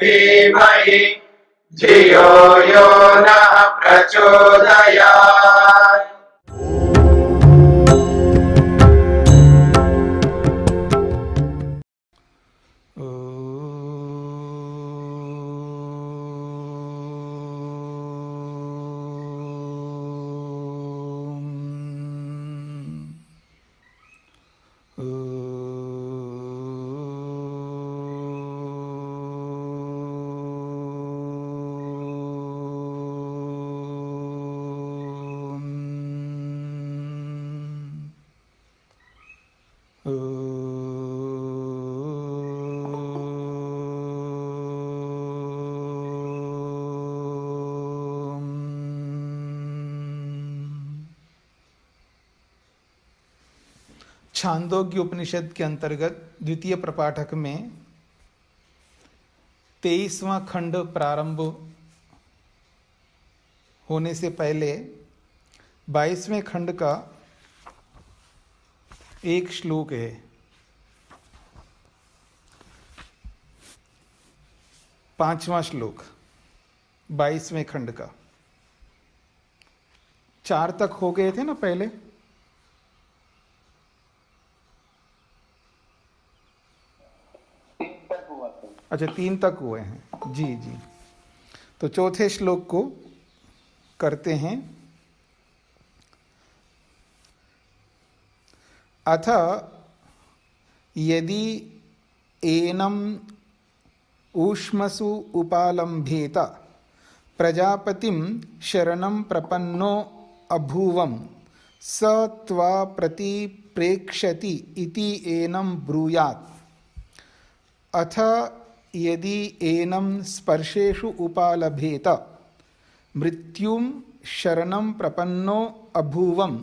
धीमहि धियो यो नः प्रचोदयात्। छांदोग्य उपनिषद के अंतर्गत द्वितीय प्रपाठक में 23वां खंड प्रारंभ होने से पहले 22वें खंड का एक श्लोक है। पांचवा श्लोक 22वें खंड का। 4 तक हो गए थे ना पहले। अच्छा 3 तक हुए हैं। जी जी, तो चौथे श्लोक को करते हैं। अथ यदि एनम ऊष्मसु उपालंभेत प्रजापतिं शरणं प्रपन्नो अभूवं स त्वा प्रति प्रेक्षति इति एनं ब्रूयात्। अथ यदि एनं स्पर्शेषु उपालभेत मृत्युं शरणं प्रपन्नो अभूवं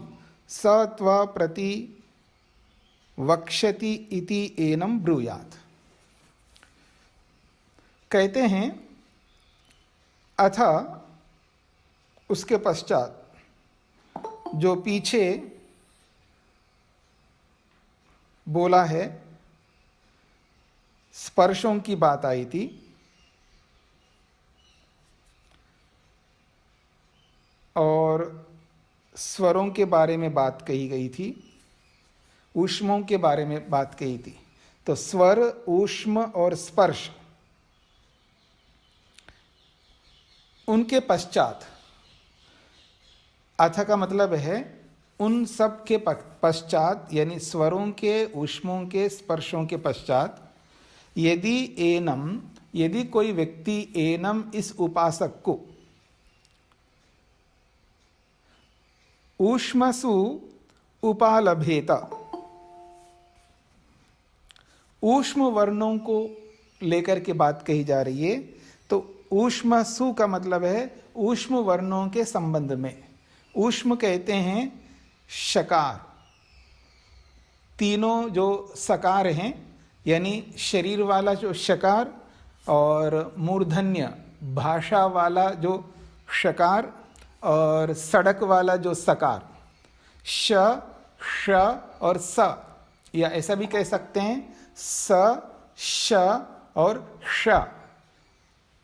स त्वा प्रति वक्ष्यति इति एनं ब्रूयात्। कहते हैं अथ, उसके पश्चात जो पीछे बोला है, स्पर्शों की बात आई थी, और स्वरों के बारे में बात कही गई थी, ऊष्मों के बारे में बात कही थी। तो स्वर, ऊष्म और स्पर्श, उनके पश्चात, अथ का मतलब है उन सब के पश्चात, यानी स्वरों के, ऊष्मों के, स्पर्शों के पश्चात, यदि एनम, यदि कोई व्यक्ति एनम, इस उपासक को, ऊष्मसु उपालभेत, ऊष्म वर्णों को लेकर के बात कही जा रही है। तो ऊष्मसु का मतलब है ऊष्म वर्णों के संबंध में। ऊष्म कहते हैं शकार, तीनों जो सकार हैं, यानी शरीर वाला जो शकार, और मूर्धन्य भाषा वाला जो शकार, और सड़क वाला जो सकार, श, श और स, या ऐसा भी कह सकते हैं स, श और श,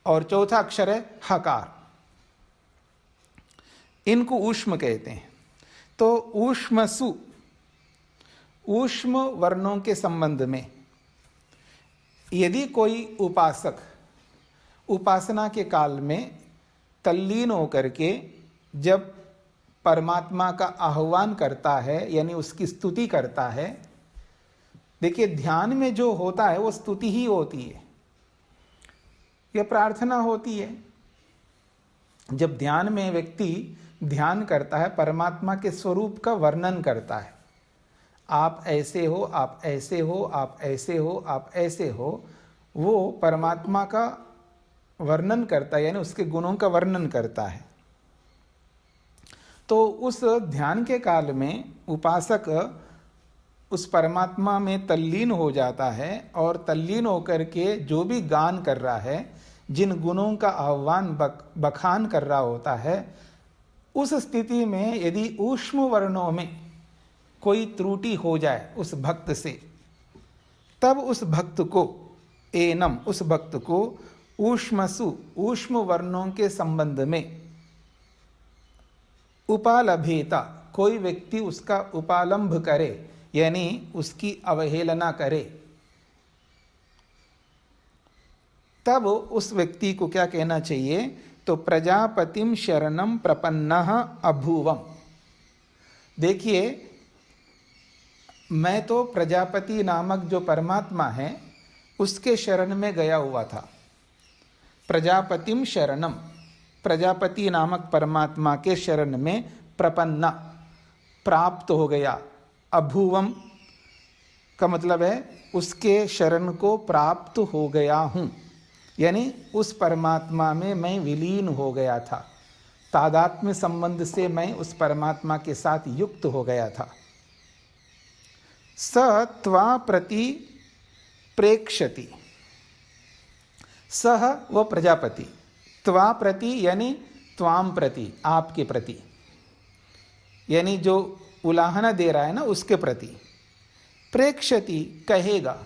और चौथा अक्षर है हकार। इनको ऊष्म कहते हैं। तो ऊष्मसु, ऊष्म वर्णों के संबंध में यदि कोई उपासक उपासना के काल में तल्लीन होकर के जब परमात्मा का आह्वान करता है, यानी उसकी स्तुति करता है। देखिए, ध्यान में जो होता है वो स्तुति ही होती है, यह प्रार्थना होती है। जब ध्यान में व्यक्ति ध्यान करता है, परमात्मा के स्वरूप का वर्णन करता है, आप ऐसे हो, आप ऐसे हो, आप ऐसे हो, आप ऐसे हो, वो परमात्मा का वर्णन करता है, यानी उसके गुणों का वर्णन करता है। तो उस ध्यान के काल में उपासक उस परमात्मा में तल्लीन हो जाता है, और तल्लीन होकर के जो भी गान कर रहा है, जिन गुणों का आह्वान बखान कर रहा होता है, उस स्थिति में यदि ऊष्म वर्णों में कोई त्रुटि हो जाए उस भक्त से, तब उस भक्त को एनम, उस भक्त को ऊष्मसु ऊष्म वर्णों के संबंध में उपालभेता कोई व्यक्ति उसका उपालंभ करे यानी उसकी अवहेलना करे, तब उस व्यक्ति को क्या कहना चाहिए? तो प्रजापतिम शरणम प्रपन्नः अभूवम। देखिए, मैं तो प्रजापति नामक जो परमात्मा है उसके शरण में गया हुआ था। प्रजापतिम शरणम, प्रजापति नामक परमात्मा के शरण में प्रपन्ना प्राप्त हो गया। अभूवम का मतलब है उसके शरण को प्राप्त हो गया हूँ, यानी उस परमात्मा में मैं विलीन हो गया था। तादात्म्य संबंध से मैं उस परमात्मा के साथ युक्त हो गया था। स त्वा प्रति प्रेक्षति, सह वो प्रजापति, त्वा प्रति यानी त्वाम प्रति, आपके प्रति, यानी जो उलाहना दे रहा है ना उसके प्रति। प्रेक्षति कहेगा,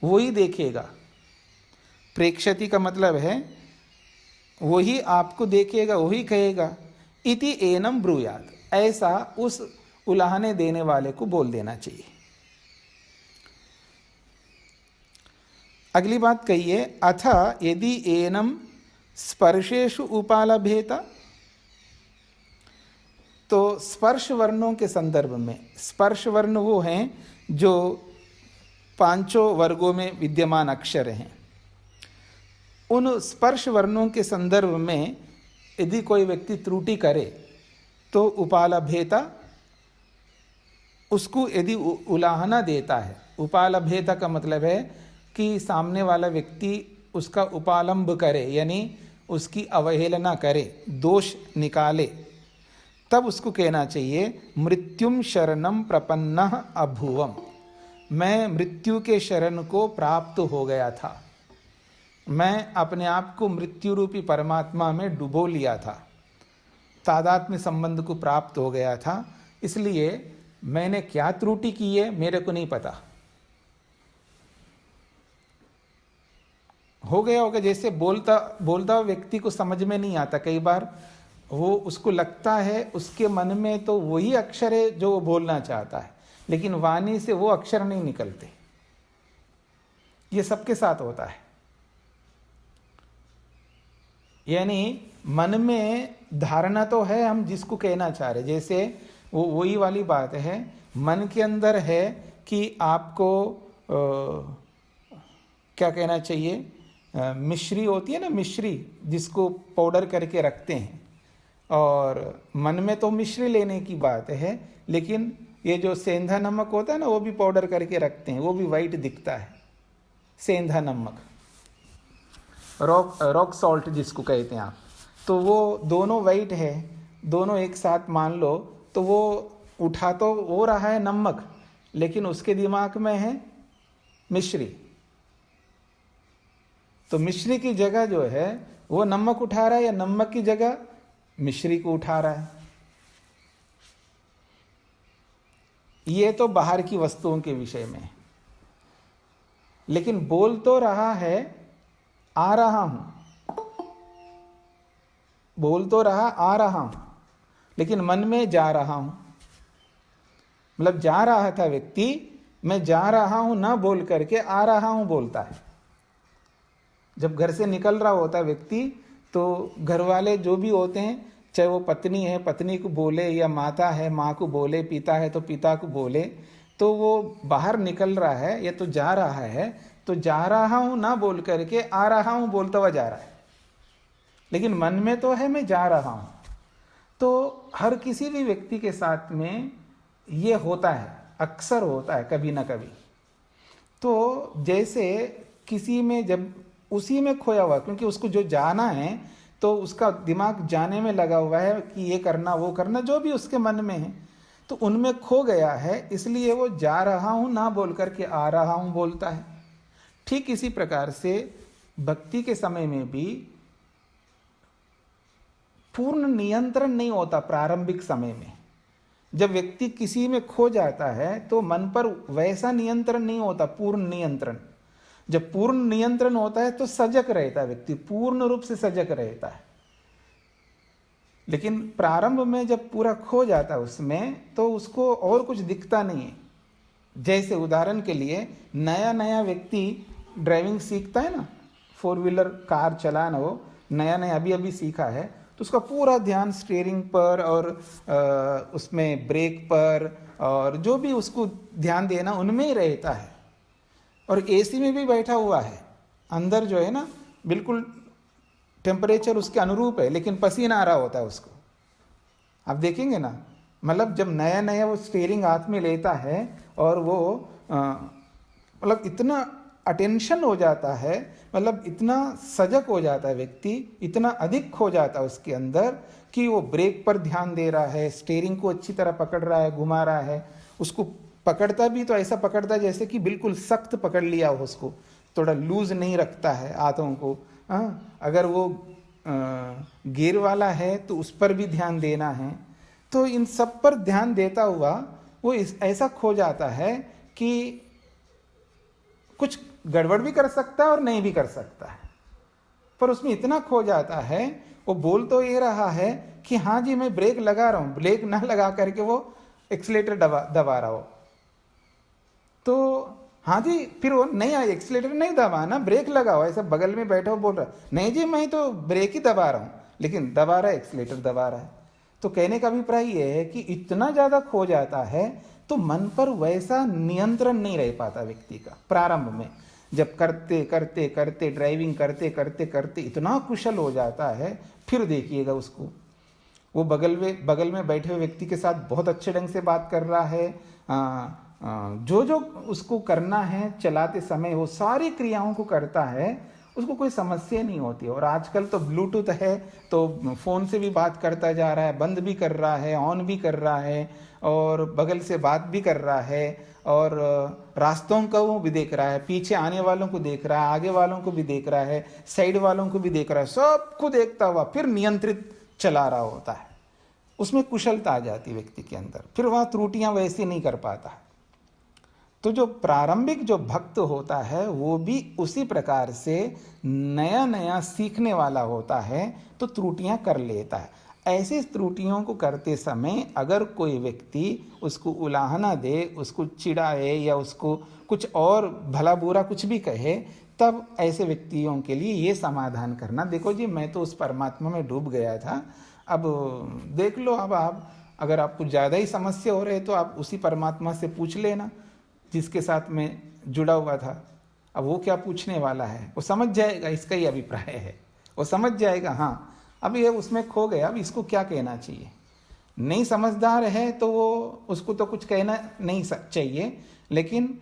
वही देखेगा। प्रेक्षति का मतलब है वही आपको देखेगा, वही कहेगा। इति एनम ब्रूयात, ऐसा उस उलाहने देने वाले को बोल देना चाहिए। अगली बात कहिए, अथ यदि एनम स्पर्शेषु उपालभेत, तो स्पर्श वर्णों के संदर्भ में, स्पर्श वर्ण वो हैं जो पांचों वर्गों में विद्यमान अक्षर हैं, उन स्पर्श वर्णों के संदर्भ में यदि कोई व्यक्ति त्रुटि करे तो उपालभेता उसको यदि उलाहना देता है। उपालभेता का मतलब है कि सामने वाला व्यक्ति उसका उपालंब करे यानी उसकी अवहेलना करे, दोष निकाले, तब उसको कहना चाहिए मृत्युम शरणम प्रपन्नः अभूवम, मैं मृत्यु के शरण को प्राप्त हो गया था। मैं अपने आप को मृत्यु रूपी परमात्मा में डुबो लिया था, तादात्म्य संबंध को प्राप्त हो गया था। इसलिए मैंने क्या त्रुटि की है मेरे को नहीं पता। हो गया होगा, जैसे बोलता व्यक्ति को समझ में नहीं आता, कई बार वो उसको लगता है उसके मन में तो वही अक्षर है जो वो बोलना चाहता है, लेकिन वाणी से वो अक्षर नहीं निकलते। ये सबके साथ होता है। यानी मन में धारणा तो है हम जिसको कहना चाह रहे, जैसे वो वही वाली बात है, मन के अंदर है कि आपको क्या कहना चाहिए, मिश्री होती है ना, मिश्री जिसको पाउडर करके रखते हैं, और मन में तो मिश्री लेने की बात है, लेकिन ये जो सेंधा नमक होता है ना वो भी पाउडर करके रखते हैं, वो भी वाइट दिखता है, सेंधा नमक, रॉक सॉल्ट जिसको कहते हैं आप। तो वो दोनों वाइट है, दोनों एक साथ मान लो, तो वो उठा तो वो रहा है नमक, लेकिन उसके दिमाग में है मिश्री। तो मिश्री की जगह जो है वो नमक उठा रहा है या नमक की जगह मिश्री को उठा रहा है। ये तो बाहर की वस्तुओं के विषय में, लेकिन बोल तो रहा है आ रहा हूं, बोल तो रहा आ रहा हूं, लेकिन मन में जा रहा हूं। मतलब जा रहा था व्यक्ति, मैं जा रहा हूं ना बोल करके आ रहा हूं बोलता है। जब घर से निकल रहा होता है व्यक्ति, तो घर वाले जो भी होते हैं, चाहे वो पत्नी है पत्नी को बोले, या माता है माँ को बोले, पिता है तो पिता को बोले, तो वो बाहर निकल रहा है या तो जा रहा है, तो जा रहा हूं ना बोल करके आ रहा हूं बोलता हुआ जा रहा है, लेकिन मन में तो है मैं जा रहा हूं। तो हर किसी भी व्यक्ति के साथ में ये होता है, अक्सर होता है कभी ना कभी। तो जैसे किसी में जब उसी में खोया हुआ, क्योंकि उसको जो जाना है तो उसका दिमाग जाने में लगा हुआ है कि ये करना वो करना, जो भी उसके मन में है, तो उनमें खो गया है, इसलिए वो जा रहा हूं ना बोल करके आ रहा हूं बोलता है। ठीक इसी प्रकार से भक्ति के समय में भी पूर्ण नियंत्रण नहीं होता। प्रारंभिक समय में जब व्यक्ति किसी में खो जाता है तो मन पर वैसा नियंत्रण नहीं होता, पूर्ण नियंत्रण। जब पूर्ण नियंत्रण होता है तो सजग रहता है व्यक्ति, पूर्ण रूप से सजग रहता है। लेकिन प्रारंभ में जब पूरा खो जाता है उसमें, तो उसको और कुछ दिखता नहीं है। जैसे उदाहरण के लिए नया नया व्यक्ति ड्राइविंग सीखता है ना, 4 व्हीलर कार चलाना, वो नया नया अभी अभी सीखा है, तो उसका पूरा ध्यान स्टीयरिंग पर और उसमें ब्रेक पर और जो भी उसको ध्यान देना उनमें ही रहता है। और एसी में भी बैठा हुआ है, अंदर जो है ना बिल्कुल टेम्परेचर उसके अनुरूप है, लेकिन पसीना आ रहा होता है उसको। आप देखेंगे ना, मतलब जब नया नया वो स्टीयरिंग हाथ में लेता है और वो मतलब इतना अटेंशन हो जाता है, मतलब इतना सजग हो जाता है व्यक्ति, इतना अधिक खो जाता है उसके अंदर कि वो ब्रेक पर ध्यान दे रहा है, स्टीयरिंग को अच्छी तरह पकड़ रहा है, घुमा रहा है। उसको पकड़ता भी तो ऐसा पकड़ता है जैसे कि बिल्कुल सख्त पकड़ लिया हो, उसको थोड़ा लूज नहीं रखता है हाथों को। अगर वो गियर वाला है तो उस पर भी ध्यान देना है। तो इन सब पर ध्यान देता हुआ वो ऐसा खो जाता है कि कुछ गड़बड़ भी कर सकता है और नहीं भी कर सकता है, पर उसमें इतना खो जाता है। वो बोल तो ये रहा है कि हाँ जी मैं ब्रेक लगा रहा हूँ, ब्रेक ना लगा करके वो एक्सीलेटर दबा रहा हो, तो हाँ जी फिर वो नहीं आया, एक्सीलेटर नहीं दबाना, ब्रेक लगाओ। ऐसा बगल में बैठा हो बोल रहा, नहीं जी मैं तो ब्रेक ही दबा रहा हूँ, लेकिन दबा रहा है, एक्सीलेटर दबा रहा है। तो कहने का अभिप्राय ये है कि इतना ज़्यादा खो जाता है तो मन पर वैसा नियंत्रण नहीं रह पाता व्यक्ति का। प्रारंभ में जब करते करते करते ड्राइविंग करते करते करते इतना कुशल हो जाता है, फिर देखिएगा उसको, वो बगल में बैठे हुए व्यक्ति के साथ बहुत अच्छे ढंग से बात कर रहा है, जो जो उसको करना है चलाते समय वो सारी क्रियाओं को करता है, उसको कोई समस्या नहीं होती। और आजकल तो ब्लूटूथ है, तो फ़ोन से भी बात करता जा रहा है, बंद भी कर रहा है, ऑन भी कर रहा है, और बगल से बात भी कर रहा है, और रास्तों को भी देख रहा है, पीछे आने वालों को देख रहा है, आगे वालों को भी देख रहा है, साइड वालों को भी देख रहा है, सबको देखता हुआ फिर नियंत्रित चला रहा होता है। उसमें कुशलता आ जाती है व्यक्ति के अंदर, फिर वहाँ त्रुटियाँ वैसे नहीं कर पाता है। तो जो प्रारंभिक जो भक्त होता है वो भी उसी प्रकार से नया नया सीखने वाला होता है, तो त्रुटियां कर लेता है। ऐसी त्रुटियों को करते समय अगर कोई व्यक्ति उसको उलाहना दे, उसको चिढ़ाए या उसको कुछ और भला बुरा कुछ भी कहे, तब ऐसे व्यक्तियों के लिए ये समाधान करना, देखो जी मैं तो उस परमात्मा में डूब गया था, अब देख लो, अब आप अगर आपको ज़्यादा ही समस्या हो रही है तो आप उसी परमात्मा से पूछ लेना जिसके साथ में जुड़ा हुआ था। अब वो क्या पूछने वाला है, वो समझ जाएगा, इसका ही अभिप्राय है, वो समझ जाएगा हाँ अब ये उसमें खो गया, अब इसको क्या कहना चाहिए। नहीं समझदार है तो वो उसको तो कुछ कहना नहीं चाहिए, लेकिन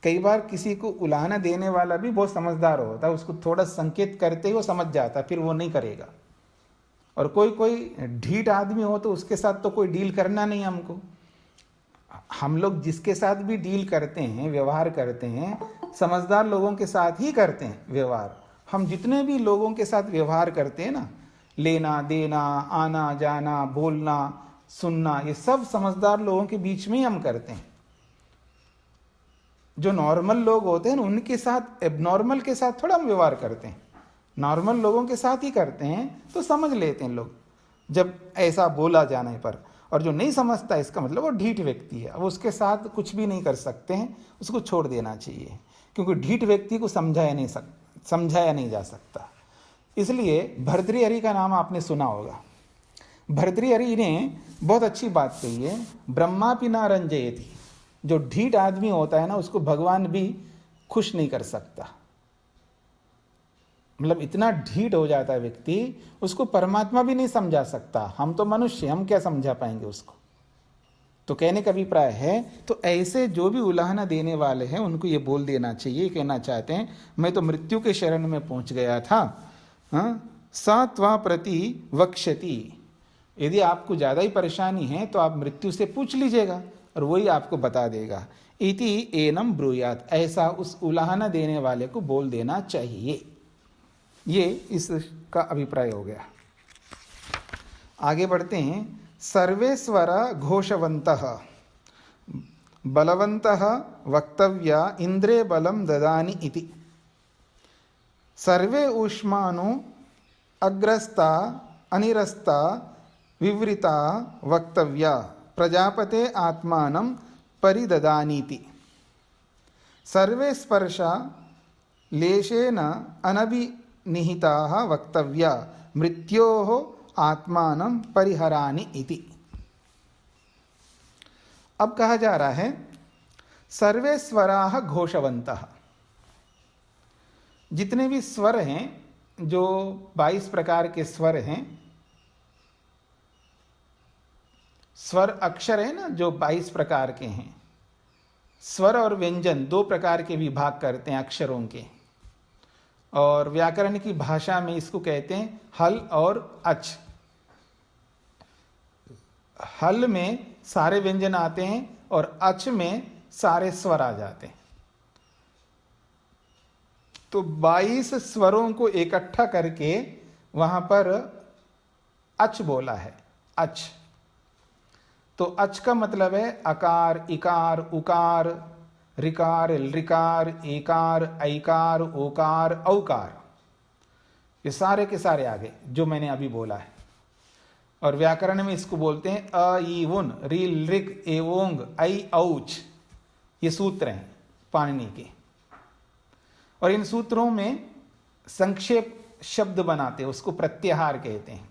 कई बार किसी को उलाहना देने वाला भी बहुत समझदार होता है, उसको थोड़ा संकेत करते ही वो समझ जाता है, फिर वो नहीं करेगा। और कोई ढीठ आदमी हो तो उसके साथ तो कोई डील करना नहीं हमको। हम लोग जिसके साथ भी डील करते हैं, व्यवहार करते हैं, समझदार लोगों के साथ ही करते हैं व्यवहार। हम जितने भी लोगों के साथ व्यवहार करते हैं ना, लेना देना, आना जाना, बोलना सुनना, ये सब समझदार लोगों के बीच में ही हम करते हैं। जो नॉर्मल लोग होते हैं ना, उनके साथ, एबनॉर्मल के साथ थोड़ा हम व्यवहार करते हैं, नॉर्मल लोगों के साथ ही करते हैं, तो समझ लेते हैं लोग जब ऐसा बोला जाने पर। और जो नहीं समझता इसका मतलब वो ढीठ व्यक्ति है, अब उसके साथ कुछ भी नहीं कर सकते हैं, उसको छोड़ देना चाहिए, क्योंकि ढीठ व्यक्ति को समझाया नहीं जा सकता। इसलिए भर्तृहरि का नाम आपने सुना होगा। भर्तृहरि ने बहुत अच्छी बात कही है, ब्रह्मापि न रंजयति। जो ढीठ आदमी होता है ना, उसको भगवान भी खुश नहीं कर सकता। मतलब इतना ढीठ हो जाता है व्यक्ति, उसको परमात्मा भी नहीं समझा सकता। हम तो मनुष्य, हम क्या समझा पाएंगे उसको। तो कहने का अभिप्राय है, तो ऐसे जो भी उलाहना देने वाले हैं उनको ये बोल देना चाहिए, कहना चाहते हैं मैं तो मृत्यु के शरण में पहुंच गया था, सा त्वा प्रति वक्ष्यति। यदि आपको ज़्यादा ही परेशानी है तो आप मृत्यु से पूछ लीजिएगा और वही आपको बता देगा। इति एनम ब्रूयात, ऐसा उस उलाहना देने वाले को बोल देना चाहिए। ये इसका अभिप्राय हो गया। आगे बढ़ते हैं। सर्वेश्वर घोषवंतः बलवन्तः वक्तव्या इंद्रे बलं ददानि इति। सर्वे ऊष्मानो अग्रस्ता अनिरस्ता विवृता वक्तव्या प्रजापते आत्मानं परिददानीति। सर्वे स्पर्शा लेशेन अनभिनिहिताः वक्तव्या मृत्योः आत्मानं परिहरानि इति। अब कहा जा रहा है सर्वे स्वराः घोषवन्तः, जितने भी स्वर हैं, जो 22 प्रकार के स्वर हैं, स्वर अक्षर है ना, जो 22 प्रकार के हैं। स्वर और व्यंजन 2 प्रकार के विभाग करते हैं अक्षरों के, और व्याकरण की भाषा में इसको कहते हैं हल और अच। हल में सारे व्यंजन आते हैं और अच में सारे स्वर आ जाते हैं। तो 22 स्वरों को इकट्ठा करके वहां पर अच बोला है, अच। तो अच का मतलब है अकार, इकार, उकार, ऋकार, लृकार, एकार, ऐकार, ओकार, औकार। ये सारे के सारे आगे जो मैंने अभी बोला है। और व्याकरण में इसको बोलते हैं अ, ई, उन, री, लृक, एवोंग, ऐ, औच। ये सूत्र हैं पाणिनि के। और इन सूत्रों में संक्षेप शब्द बनाते हैं, उसको प्रत्याहार कहते हैं।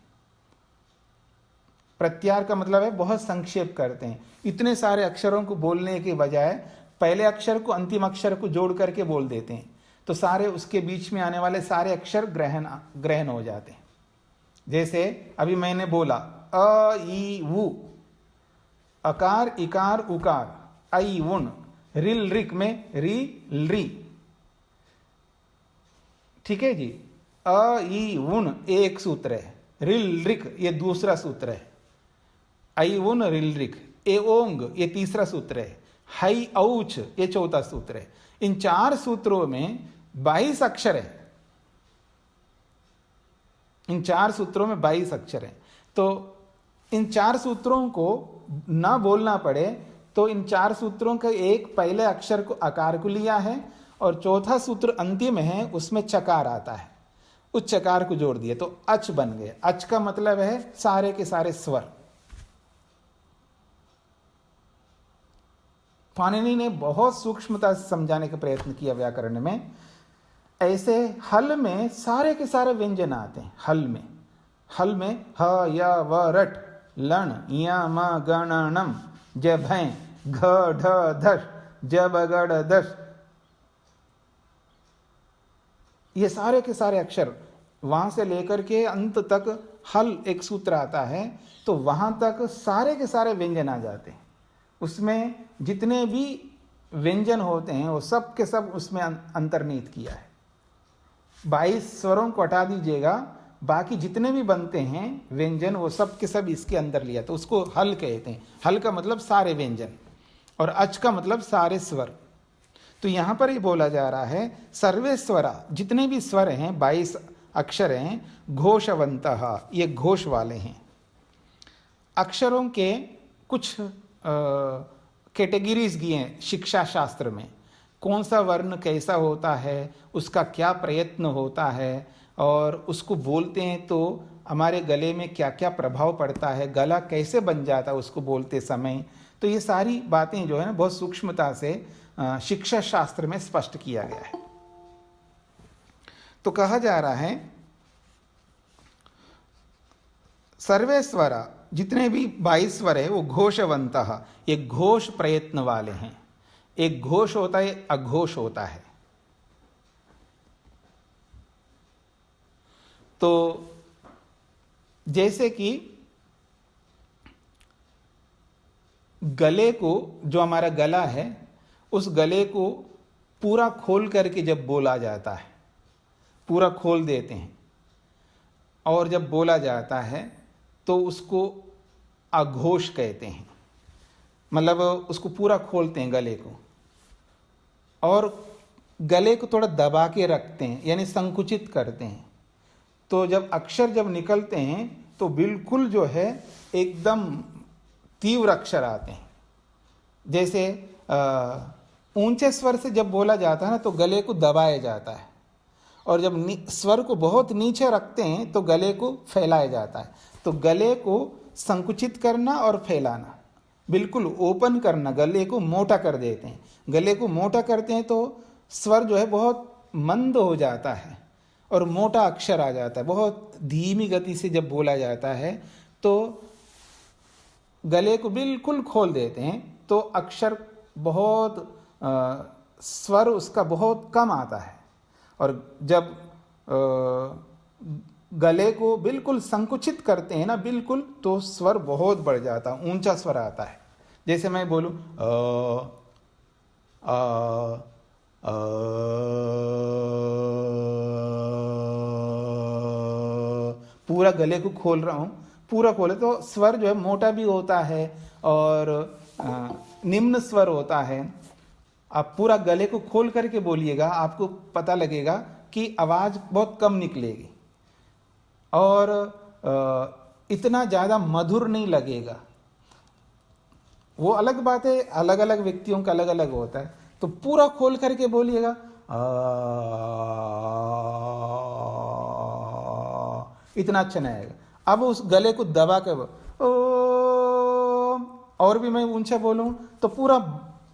प्रत्याहार का मतलब है बहुत संक्षेप करते हैं। इतने सारे अक्षरों को बोलने के बजाय पहले अक्षर को अंतिम अक्षर को जोड़ करके बोल देते हैं, तो सारे उसके बीच में आने वाले सारे अक्षर ग्रहण हो जाते हैं। जैसे अभी मैंने बोला अ, ई, उ, अकार, इकार, उकार, ऐ, उन, रिल, रिक में री, लृ। ठीक है जी। अ, ई, उन एक सूत्र है, रिल, रिक ये दूसरा सूत्र है, ऐ, उन, रिल, रिक, एओंग ये तीसरा सूत्र है, हाई, औच ये चौथा सूत्र है। इन 4 सूत्रों में 22 अक्षर है। इन 4 सूत्रों में 22 अक्षर है। तो इन 4 सूत्रों को ना बोलना पड़े तो इन 4 सूत्रों का एक पहले अक्षर को आकार को लिया है और चौथा सूत्र अंतिम है, उसमें चकार आता है, उस चकार को जोड़ दिया तो अच बन गए। अच का मतलब है सारे के सारे स्वर। पाणिनि ने बहुत सूक्ष्मता से समझाने का प्रयत्न किया व्याकरण में। ऐसे हल में सारे के सारे व्यंजन आते हैं। हल में ह, य, व, रट, लण, य, म, गण, णम, ज, भै, घ, ढ, धश, ज, ब, गड़, दश, ये सारे के सारे अक्षर वहां से लेकर के अंत तक हल एक सूत्र आता है, तो वहां तक सारे के सारे व्यंजन आ जाते हैं। उसमें जितने भी व्यंजन होते हैं वो सब के सब उसमें अंतर्निहित किया है। 22 स्वरों को हटा दीजिएगा, बाकी जितने भी बनते हैं व्यंजन वो सब के सब इसके अंदर लिया, तो उसको हल कहते हैं। हल का मतलब सारे व्यंजन और अच का मतलब सारे स्वर। तो यहां पर ये बोला जा रहा है सर्वे स्वरा, जितने भी स्वर हैं 22 अक्षर हैं, घोषवंतः ये घोष वाले हैं। अक्षरों के कुछ कैटेगरीज दिए हैं शिक्षा शास्त्र में। कौन सा वर्ण कैसा होता है, उसका क्या प्रयत्न होता है, और उसको बोलते हैं तो हमारे गले में क्या क्या प्रभाव पड़ता है, गला कैसे बन जाता है उसको बोलते समय। तो ये सारी बातें जो है ना बहुत सूक्ष्मता से शिक्षा शास्त्र में स्पष्ट किया गया है। तो कहा जा रहा है सर्वे स्वरा, जितने भी 22 स्वर है वो घोषवंतः, ये घोष प्रयत्न वाले हैं। एक घोष होता है, अघोष होता है। तो जैसे कि गले को, जो हमारा गला है, उस गले को पूरा खोल करके जब बोला जाता है, पूरा खोल देते हैं, और जब बोला जाता है तो उसको अघोष कहते हैं। मतलब उसको पूरा खोलते हैं गले को, और गले को थोड़ा दबा के रखते हैं, यानी संकुचित करते हैं। तो जब अक्षर जब निकलते हैं तो बिल्कुल जो है एकदम तीव्र अक्षर आते हैं। जैसे ऊंचे स्वर से जब बोला जाता है ना तो गले को दबाया जाता है, और जब स्वर को बहुत नीचे रखते हैं तो गले को फैलाया जाता है। तो गले को संकुचित करना और फैलाना, बिल्कुल ओपन करना, गले को मोटा कर देते हैं। गले को मोटा करते हैं तो स्वर जो है बहुत मंद हो जाता है और मोटा अक्षर आ जाता है। बहुत धीमी गति से जब बोला जाता है तो गले को बिल्कुल खोल देते हैं तो अक्षर बहुत स्वर उसका बहुत कम आता है। और जब गले को बिल्कुल संकुचित करते हैं ना बिल्कुल, तो स्वर बहुत बढ़ जाता है, ऊंचा स्वर आता है। जैसे मैं बोलूं पूरा गले को खोल रहा हूं, पूरा खोले तो स्वर जो है मोटा भी होता है और निम्न स्वर होता है। आप पूरा गले को खोल करके बोलिएगा, आपको पता लगेगा कि आवाज बहुत कम निकलेगी और इतना ज़्यादा मधुर नहीं लगेगा। वो अलग बात है, अलग अलग व्यक्तियों का अलग अलग होता है। तो पूरा खोल करके बोलिएगा, इतना अच्छा नहीं आएगा। अब उस गले को दबा के और भी मैं ऊंचा बोलूं तो पूरा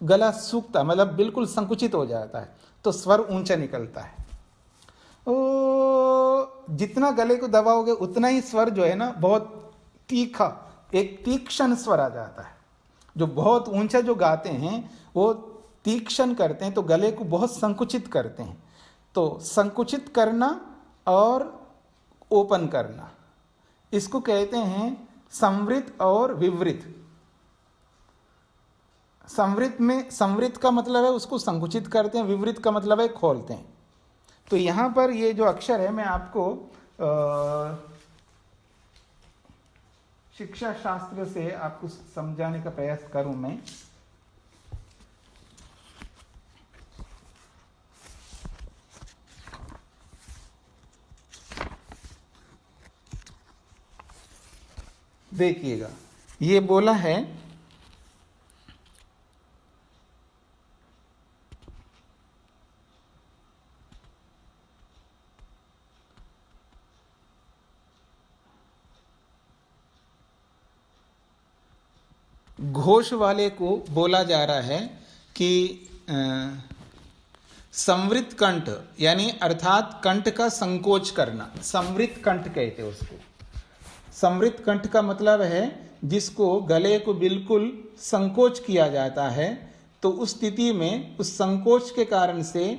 गला सूखता, मतलब बिल्कुल संकुचित हो जाता है, तो स्वर ऊंचा निकलता है। जितना गले को दबाओगे उतना ही स्वर जो है ना बहुत तीखा, एक तीक्ष्ण स्वर आ जाता है। जो बहुत ऊंचा जो गाते हैं वो तीक्ष्ण करते हैं तो गले को बहुत संकुचित करते हैं। तो संकुचित करना और ओपन करना, इसको कहते हैं संवृत और विवृत। संवृत का मतलब है उसको संकुचित करते हैं, विवृत का मतलब है खोलते हैं। तो यहां पर ये जो अक्षर है मैं आपको शिक्षा शास्त्र से आपको समझाने का प्रयास करूं मैं। देखिएगा, ये बोला है घोष वाले को बोला जा रहा है कि संवृत कंठ, यानी अर्थात कंठ का संकोच करना, संवृत कंठ कहते हैं उसको। संवृत कंठ का मतलब है जिसको गले को बिल्कुल संकोच किया जाता है, तो उस स्थिति में उस संकोच के कारण से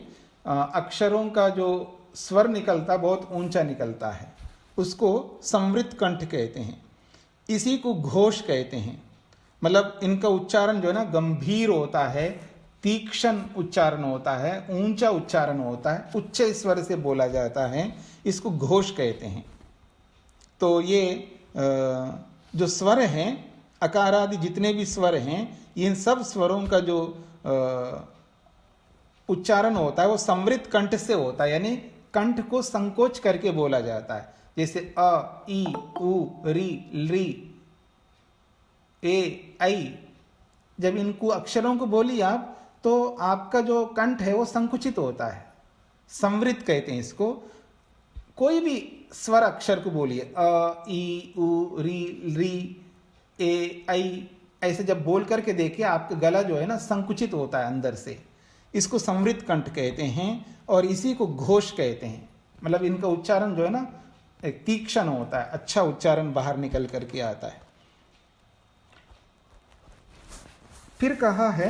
अक्षरों का जो स्वर निकलता बहुत ऊंचा निकलता है, उसको संवृत कंठ कहते हैं। इसी को घोष कहते हैं। मतलब इनका उच्चारण जो है ना गंभीर होता है, तीक्ष्ण उच्चारण होता है, ऊंचा उच्चारण होता है, उच्च स्वर से बोला जाता है, इसको घोष कहते हैं। तो ये जो स्वर हैं, अकार आदि जितने भी स्वर हैं, इन सब स्वरों का जो उच्चारण होता है वो संवृत कंठ से होता है, यानी कंठ को संकोच करके बोला जाता है। जैसे अ, ई, उ, री, ली, ए, आई, जब इनको अक्षरों को बोलिए आप तो आपका जो कंठ है वो संकुचित होता है, संवृत कहते हैं इसको। कोई भी स्वर अक्षर को बोलिए, अ, ई, उ, री, ली, ए, आई, ऐसे जब बोल करके देखिए आपका गला जो है ना संकुचित होता है अंदर से, इसको संवृत कंठ कहते हैं और इसी को घोष कहते हैं। मतलब इनका उच्चारण जो है ना एक तीक्ष्ण होता है, अच्छा उच्चारण बाहर निकल करके आता है। फिर कहा है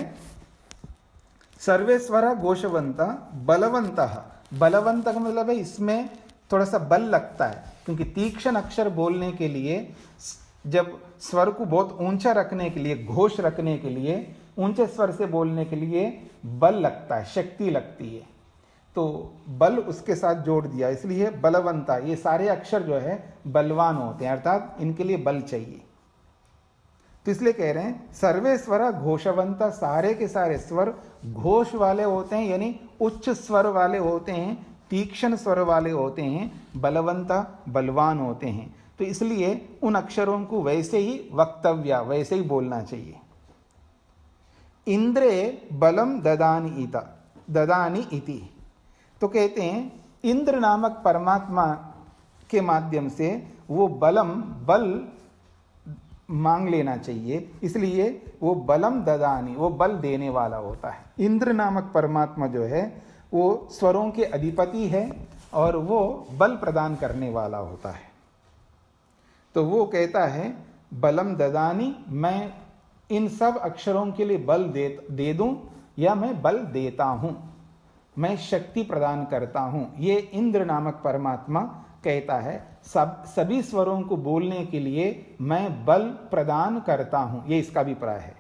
सर्वे स्वरा घोषवंता बलवंता। बलवंत का मतलब है इसमें थोड़ा सा बल लगता है, क्योंकि तीक्ष्ण अक्षर बोलने के लिए, जब स्वर को बहुत ऊंचा रखने के लिए, घोष रखने के लिए, ऊंचे स्वर से बोलने के लिए बल लगता है, शक्ति लगती है। तो बल उसके साथ जोड़ दिया, इसलिए बलवंता। ये सारे अक्षर जो है बलवान होते हैं, अर्थात इनके लिए बल चाहिए। तो इसलिए कह रहे हैं सर्वे स्वरा घोषवंता, सारे के सारे स्वर घोष वाले होते हैं, यानी उच्च स्वर वाले होते हैं, तीक्ष्ण स्वर वाले होते हैं, बलवंता बलवान होते हैं। तो इसलिए उन अक्षरों को वैसे ही वक्तव्य, वैसे ही बोलना चाहिए। इंद्रे बलम ददानी इति। तो कहते हैं इंद्र नामक परमात्मा के माध्यम से वो बल मांग लेना चाहिए, इसलिए वो बलम ददानी, वो बल देने वाला होता है। इंद्र नामक परमात्मा जो है वो स्वरों के अधिपति है और वो बल प्रदान करने वाला होता है। तो वो कहता है बलम ददानी, मैं इन सब अक्षरों के लिए बल दे दूं या मैं बल देता हूं, मैं शक्ति प्रदान करता हूं। ये इंद्र नामक परमात्मा कहता है सभी स्वरों को बोलने के लिए मैं बल प्रदान करता हूं, ये इसका अभिप्राय है।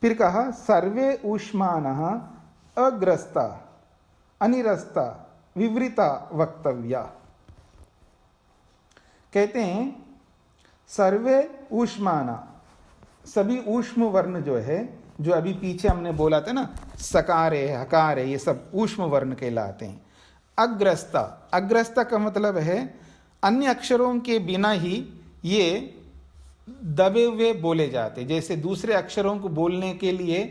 फिर कहा सर्वे ऊष्मानः अग्रस्ता अनिरस्ता विवृता वक्तव्या। कहते हैं सर्वे ऊष्माना, सभी ऊष्म वर्ण जो है, जो अभी पीछे हमने बोला था ना, सकार है, हकार है, ये सब ऊष्म वर्ण कहलाते हैं। अग्रस्ता, अग्रस्ता का मतलब है अन्य अक्षरों के बिना ही ये दबे हुए बोले जाते। जैसे दूसरे अक्षरों को बोलने के लिए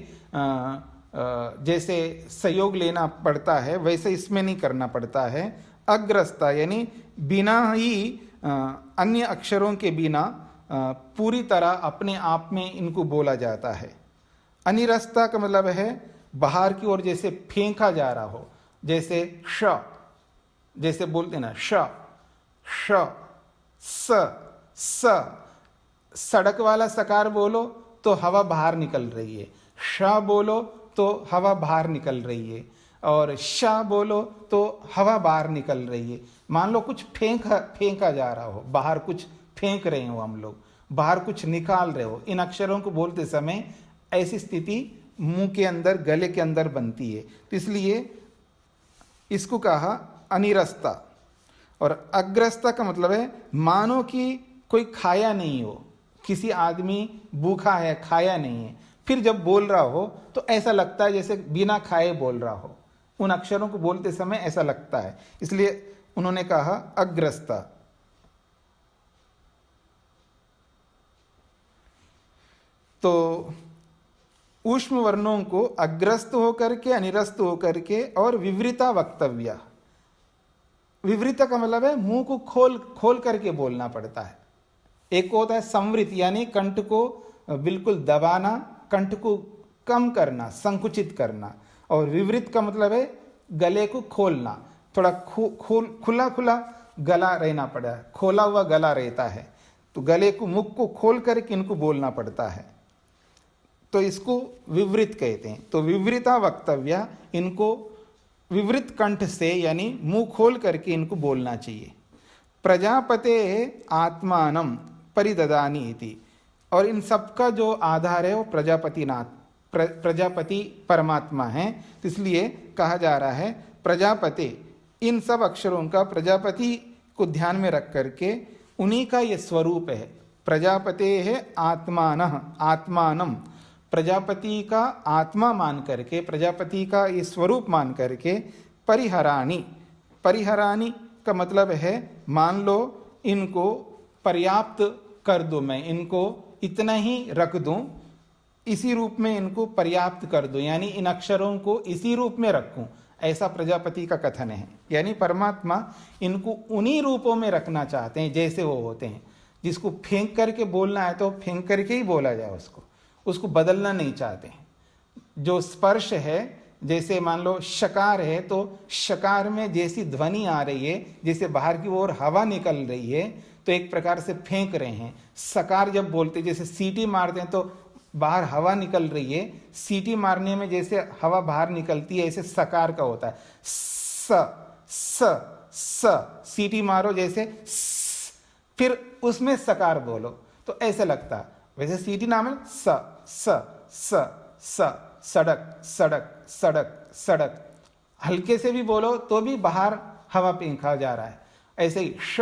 जैसे सहयोग लेना पड़ता है, वैसे इसमें नहीं करना पड़ता है। अग्रस्ता यानी बिना ही अन्य अक्षरों के बिना पूरी तरह अपने आप में इनको बोला जाता है। अनिरस्ता का मतलब है बाहर की ओर जैसे फेंका जा रहा हो, जैसे श, जैसे बोलते ना श श स, सड़क वाला सकार बोलो तो हवा बाहर निकल रही है, श बोलो तो हवा बाहर निकल रही है, और श बोलो तो हवा बाहर निकल रही है। मान लो कुछ फेंका जा रहा हो, बाहर कुछ फेंक रहे हो, हम लोग बाहर कुछ निकाल रहे हो। इन अक्षरों को बोलते समय ऐसी स्थिति मुंह के अंदर, गले के अंदर बनती है, तो इसलिए इसको कहा अनिरस्ता। और अग्रस्ता का मतलब है मानो कि कोई खाया नहीं हो, किसी आदमी भूखा है, खाया नहीं है, फिर जब बोल रहा हो तो ऐसा लगता है जैसे बिना खाए बोल रहा हो। उन अक्षरों को बोलते समय ऐसा लगता है, इसलिए उन्होंने कहा अग्रस्ता। तो ऊष्म वर्णों को अग्रस्त होकर के, अनिरस्त होकर के और विवृता वक्तव्य। विवृता का मतलब है मुंह को खोल करके बोलना पड़ता है। एक होता है संवृत यानी कंठ को बिल्कुल दबाना, कंठ को कम करना, संकुचित करना, और विवृत का मतलब है गले को खोलना, थोड़ा खुला खुला गला रहना पड़ा है, खोला हुआ गला रहता है, तो गले को, मुख को खोल करके इनको बोलना पड़ता है, तो इसको विवृत कहते हैं। तो विवृता वक्तव्य, इनको विवृत कंठ से यानी मुंह खोल करके इनको बोलना चाहिए। प्रजापते आत्मानं परिददानि इति, और इन सबका जो आधार है वो प्रजापति परमात्मा है, तो इसलिए कहा जा रहा है प्रजापति। इन सब अक्षरों का प्रजापति को ध्यान में रख करके उन्हीं का ये स्वरूप है। प्रजापते है आत्मानम, प्रजापति का आत्मा मान करके, प्रजापति का ये स्वरूप मान करके परिहराणि, परिहराणि का मतलब है मान लो इनको पर्याप्त कर दो, मैं इनको इतना ही रख दूं, इसी रूप में इनको पर्याप्त कर दो, यानी इन अक्षरों को इसी रूप में रखूं, ऐसा प्रजापति का कथन है। यानी परमात्मा इनको उन्हीं रूपों में रखना चाहते हैं जैसे वो होते हैं। जिसको फेंक करके बोलना है तो फेंक करके ही बोला जाए, उसको बदलना नहीं चाहते। जो स्पर्श है, जैसे मान लो शकार है तो शकार में जैसी ध्वनि आ रही है, जैसे बाहर की ओर हवा निकल रही है, तो एक प्रकार से फेंक रहे हैं। सकार जब बोलते, जैसे सीटी मारते हैं तो बाहर हवा निकल रही है, सीटी मारने में जैसे हवा बाहर निकलती है, ऐसे सकार का होता है। स सीटी मारो जैसे फिर उसमें सकार बोलो तो ऐसे लगता है। वैसे सीटी नाम है स सड़क सड़क सड़क सड़क, हल्के से भी बोलो तो भी बाहर हवा फेंका जा रहा है। ऐसे ही श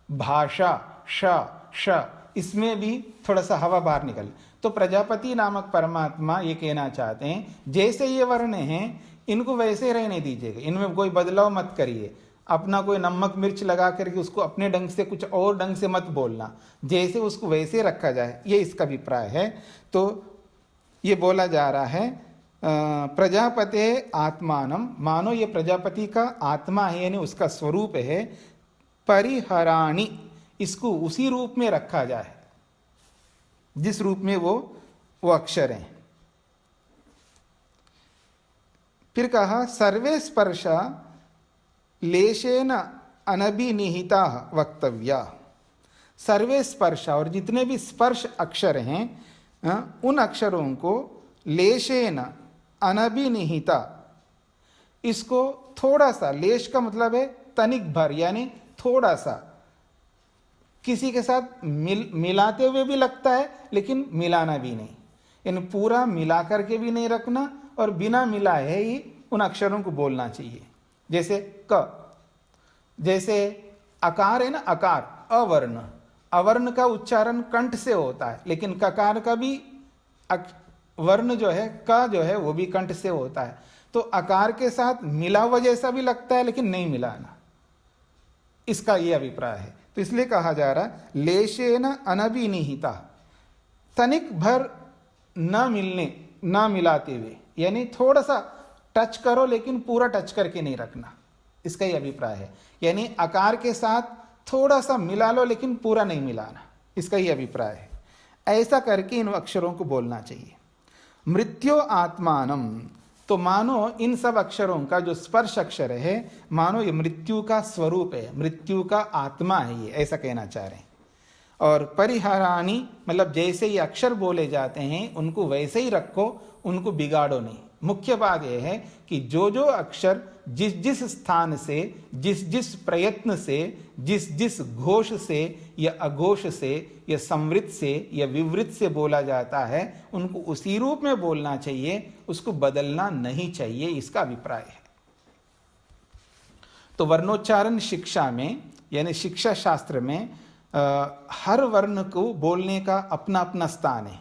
भाषा श, इसमें भी थोड़ा सा हवा बाहर निकल। तो प्रजापति नामक परमात्मा ये कहना चाहते हैं जैसे ये वर्ण हैं इनको वैसे रहने दीजिएगा, इनमें कोई बदलाव मत करिए। अपना कोई नमक मिर्च लगा करके उसको अपने ढंग से कुछ और ढंग से मत बोलना, जैसे उसको वैसे रखा जाए, ये इसका अभिप्राय है। तो ये बोला जा रहा है प्रजापते आत्मानम, मानो ये प्रजापति का आत्मा है यानी उसका स्वरूप है, परिहराणि, इसको उसी रूप में रखा जाए जिस रूप में वो अक्षर हैं। फिर कहा सर्वे स्पर्शा लेशेन अनभिनिहिता वक्तव्या, सर्वे स्पर्श, और जितने भी स्पर्श अक्षर हैं उन अक्षरों को लेशेन अनभिनिहिता, इसको थोड़ा सा, लेश का मतलब है तनिक भर यानी थोड़ा सा, किसी के साथ मिलाते हुए भी लगता है लेकिन मिलाना भी नहीं, यानी पूरा मिला करके भी नहीं रखना और बिना मिलाए ही उन अक्षरों को बोलना चाहिए। जैसे क, जैसे अकार है ना, अकार अवर्ण, अवर्ण का उच्चारण कंठ से होता है, लेकिन ककार का भी वर्ण जो है का जो है वो भी कंठ से होता है। तो अकार के साथ मिला हुआ जैसा भी लगता है लेकिन नहीं मिलाना, इसका ये अभिप्राय है। तो इसलिए कहा जा रहा है लेशेन अनभिनिहिता, तनिक भर न मिलने, न मिलाते हुए, यानी थोड़ा सा टच करो लेकिन पूरा टच करके नहीं रखना, इसका ही अभिप्राय है। यानी आकार के साथ थोड़ा सा मिला लो लेकिन पूरा नहीं मिलाना, इसका ही अभिप्राय है। ऐसा करके इन अक्षरों को बोलना चाहिए। मृत्यो आत्मानम, तो मानो इन सब अक्षरों का जो स्पर्श अक्षर है, मानो ये मृत्यु का स्वरूप है, मृत्यु का आत्मा है, ये ऐसा कहना चाह रहे हैं। और परिहाराणी मतलब जैसे ये अक्षर बोले जाते हैं उनको वैसे ही रखो, उनको बिगाड़ो नहीं। मुख्य बात यह है कि जो जो अक्षर जिस जिस स्थान से, जिस जिस प्रयत्न से, जिस जिस घोष से या अघोष से या संवृत से या विवृत से बोला जाता है, उनको उसी रूप में बोलना चाहिए, उसको बदलना नहीं चाहिए, इसका अभिप्राय है। तो वर्णोच्चारण शिक्षा में यानी शिक्षा शास्त्र में हर वर्ण को बोलने का अपना अपना स्थान है।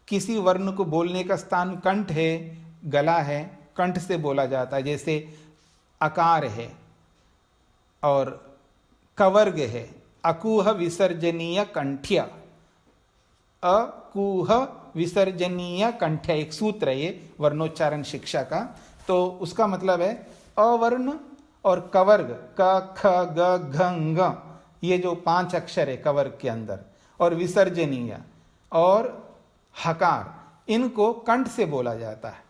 किसी वर्ण को बोलने का स्थान कंठ है, गला है, कंठ से बोला जाता है, जैसे अकार है, और कवर्ग है, अकूह विसर्जनीय कंठ्य, अकूह विसर्जनीय कंठ्य, एक सूत्र है ये वर्णोच्चारण शिक्षा का। तो उसका मतलब है अवर्ण और कवर्ग क ख ग घ ङ, ये जो 5 अक्षर है कवर्ग के अंदर, और विसर्जनीय और हकार, इनको कंठ से बोला जाता है।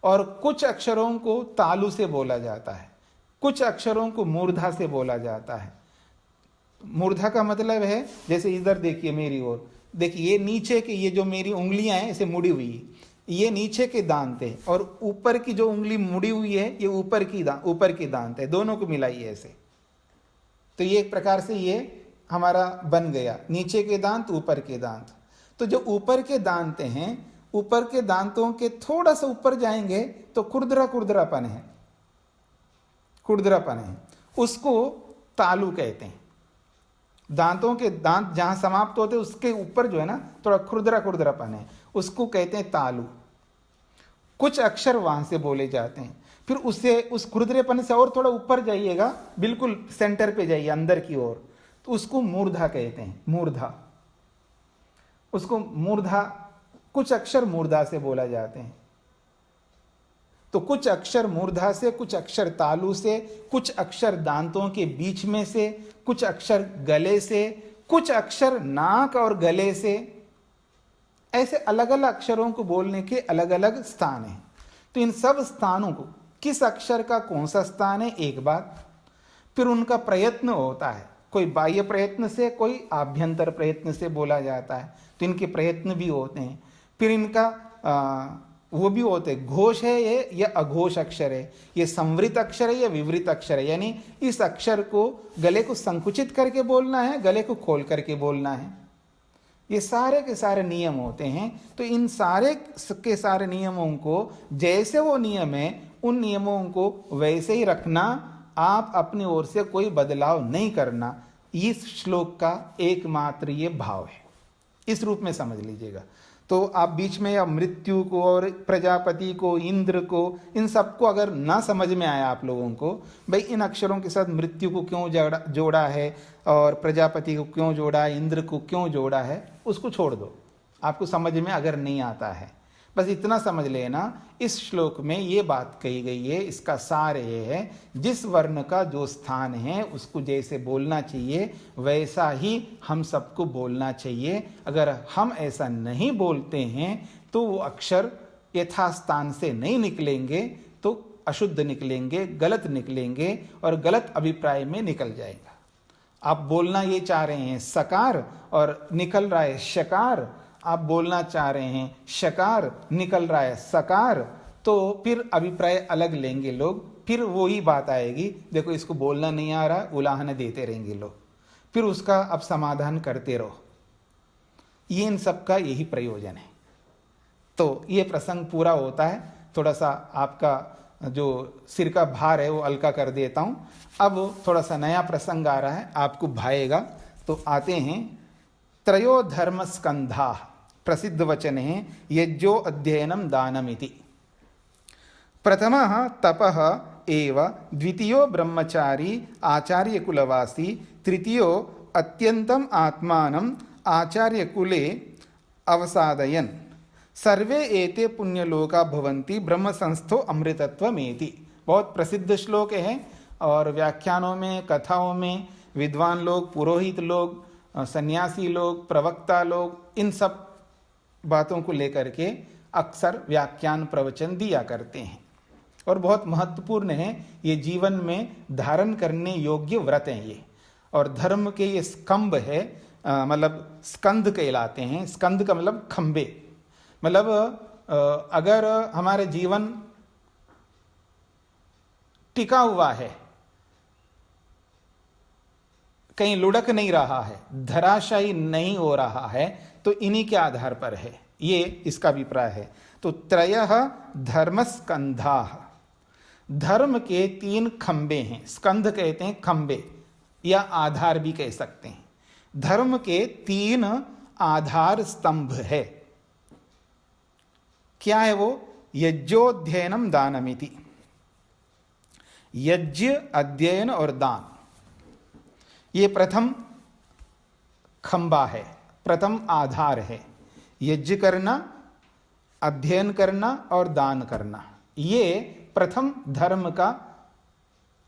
और कुछ अक्षरों को तालु से बोला जाता है, कुछ अक्षरों को मूर्धा से बोला जाता है। मूर्धा का मतलब है, जैसे इधर देखिए मेरी ओर, देखिए ये नीचे के, ये जो मेरी उंगलियां हैं ऐसे मुड़ी हुई, ये नीचे के दांत है, और ऊपर की जो उंगली मुड़ी हुई है ये ऊपर की दांत है, दोनों को मिलाइए ऐसे। तो ये एक प्रकार से ये हमारा बन गया, नीचे के दांत ऊपर के दांत। तो जो ऊपर के दांत हैं, ऊपर के दांतों के थोड़ा सा ऊपर जाएंगे तो खुरदरापन है, उसको तालु कहते हैं। दांतों के दांत जहां समाप्त होते हैं उसके ऊपर जो है ना थोड़ा खुरदरापन है, उसको कहते हैं तालु। कुछ अक्षर वहां से बोले जाते हैं। फिर उससे, उस खुरदरेपन से और थोड़ा ऊपर जाइएगा, बिल्कुल सेंटर पे जाइए अंदर की ओर, तो उसको मूर्धा कहते हैं, मूर्धा, उसको मूर्धा, कुछ अक्षर मूर्धा से बोला जाते हैं। तो कुछ अक्षर मूर्धा से, कुछ अक्षर तालु से, कुछ अक्षर दांतों के बीच में से, कुछ अक्षर गले से, कुछ अक्षर नाक और गले से, ऐसे अलग अलग अक्षरों को बोलने के अलग अलग स्थान हैं। तो इन सब स्थानों को, किस अक्षर का कौन सा स्थान है एक बात, फिर उनका प्रयत्न होता है, कोई बाह्य प्रयत्न से, कोई आभ्यंतर प्रयत्न से बोला जाता है, तो इनके प्रयत्न भी होते हैं। फिर इनका वो भी होते हैं, घोष है ये या अघोष अक्षर है, ये संवृत अक्षर है या विवृत अक्षर है, यानी इस अक्षर को गले को संकुचित करके बोलना है, गले को खोल करके बोलना है। ये सारे के सारे नियम होते हैं। तो इन सारे के सारे नियमों को, जैसे वो नियम है उन नियमों को वैसे ही रखना, आप अपनी ओर से कोई बदलाव नहीं करना। इस श्लोक का एकमात्र ये भाव है, इस रूप में समझ लीजिएगा। तो आप बीच में या मृत्यु को और प्रजापति को, इंद्र को, इन सबको अगर ना समझ में आया आप लोगों को, भाई इन अक्षरों के साथ मृत्यु को क्यों जोड़ा है और प्रजापति को क्यों जोड़ा है, इंद्र को क्यों जोड़ा है, उसको छोड़ दो। आपको समझ में अगर नहीं आता है, बस इतना समझ लेना, इस श्लोक में ये बात कही गई है, इसका सार ये है, जिस वर्ण का जो स्थान है उसको जैसे बोलना चाहिए वैसा ही हम सबको बोलना चाहिए। अगर हम ऐसा नहीं बोलते हैं तो वो अक्षर यथास्थान से नहीं निकलेंगे तो अशुद्ध निकलेंगे, गलत निकलेंगे और गलत अभिप्राय में निकल जाएगा। आप बोलना ये चाह रहे हैं सकार और निकल रहा है शकार, आप बोलना चाह रहे हैं शकार, निकल रहा है सकार, तो फिर अभिप्राय अलग लेंगे लोग, फिर वही बात आएगी, देखो इसको बोलना नहीं आ रहा, उलाहना देते रहेंगे लोग, फिर उसका अब समाधान करते रहो। ये इन सब का यही प्रयोजन है। तो ये प्रसंग पूरा होता है, थोड़ा सा आपका जो सिर का भार है वो हल्का कर देता हूँ। अब थोड़ा सा नया प्रसंग आ रहा है, आपको भाएगा। तो आते हैं त्रयो धर्म स्कंधा, प्रसिद्ध वचन है यज्ञो अध्ययनम दानमिति। प्रथमः तपः एव, द्वितीयो ब्रह्मचारी आचार्य कुलवासी, तृतीयो अत्यंतम आत्मानं आचार्य कुले अवसादयन्, सर्वे एते पुण्यलोका भवन्ति ब्रह्म संस्थो अमृतत्वमेति। बहुत प्रसिद्ध श्लोक है और व्याख्यानों में, कथाओं में विद्वान लोग, पुरोहित लोग, सन्यासी लोग, प्रवक्ता लोग, इन सब बातों को लेकर के अक्सर व्याख्यान प्रवचन दिया करते हैं और बहुत महत्वपूर्ण है। ये जीवन में धारण करने योग्य व्रत हैं ये, और धर्म के ये स्तंभ है, मतलब स्कंद कहलाते हैं। स्कंद का मतलब खंबे, मतलब अगर हमारे जीवन टिका हुआ है, कहीं लुढ़क नहीं रहा है, धराशायी नहीं हो रहा है, तो इन्हीं के आधार पर है, ये इसका अभिप्राय है। तो त्रयः धर्मस्कंधाः, धर्म के 3 खंबे हैं। स्कंध कहते हैं खंबे या आधार भी कह सकते हैं। धर्म के 3 आधार स्तंभ है। क्या है वो? यज्ञोध्ययनम दानमिति। यज्ञ, अध्ययन और दान, ये प्रथम खंबा है, प्रथम आधार है। यज्ञ करना, अध्ययन करना और दान करना, ये प्रथम धर्म का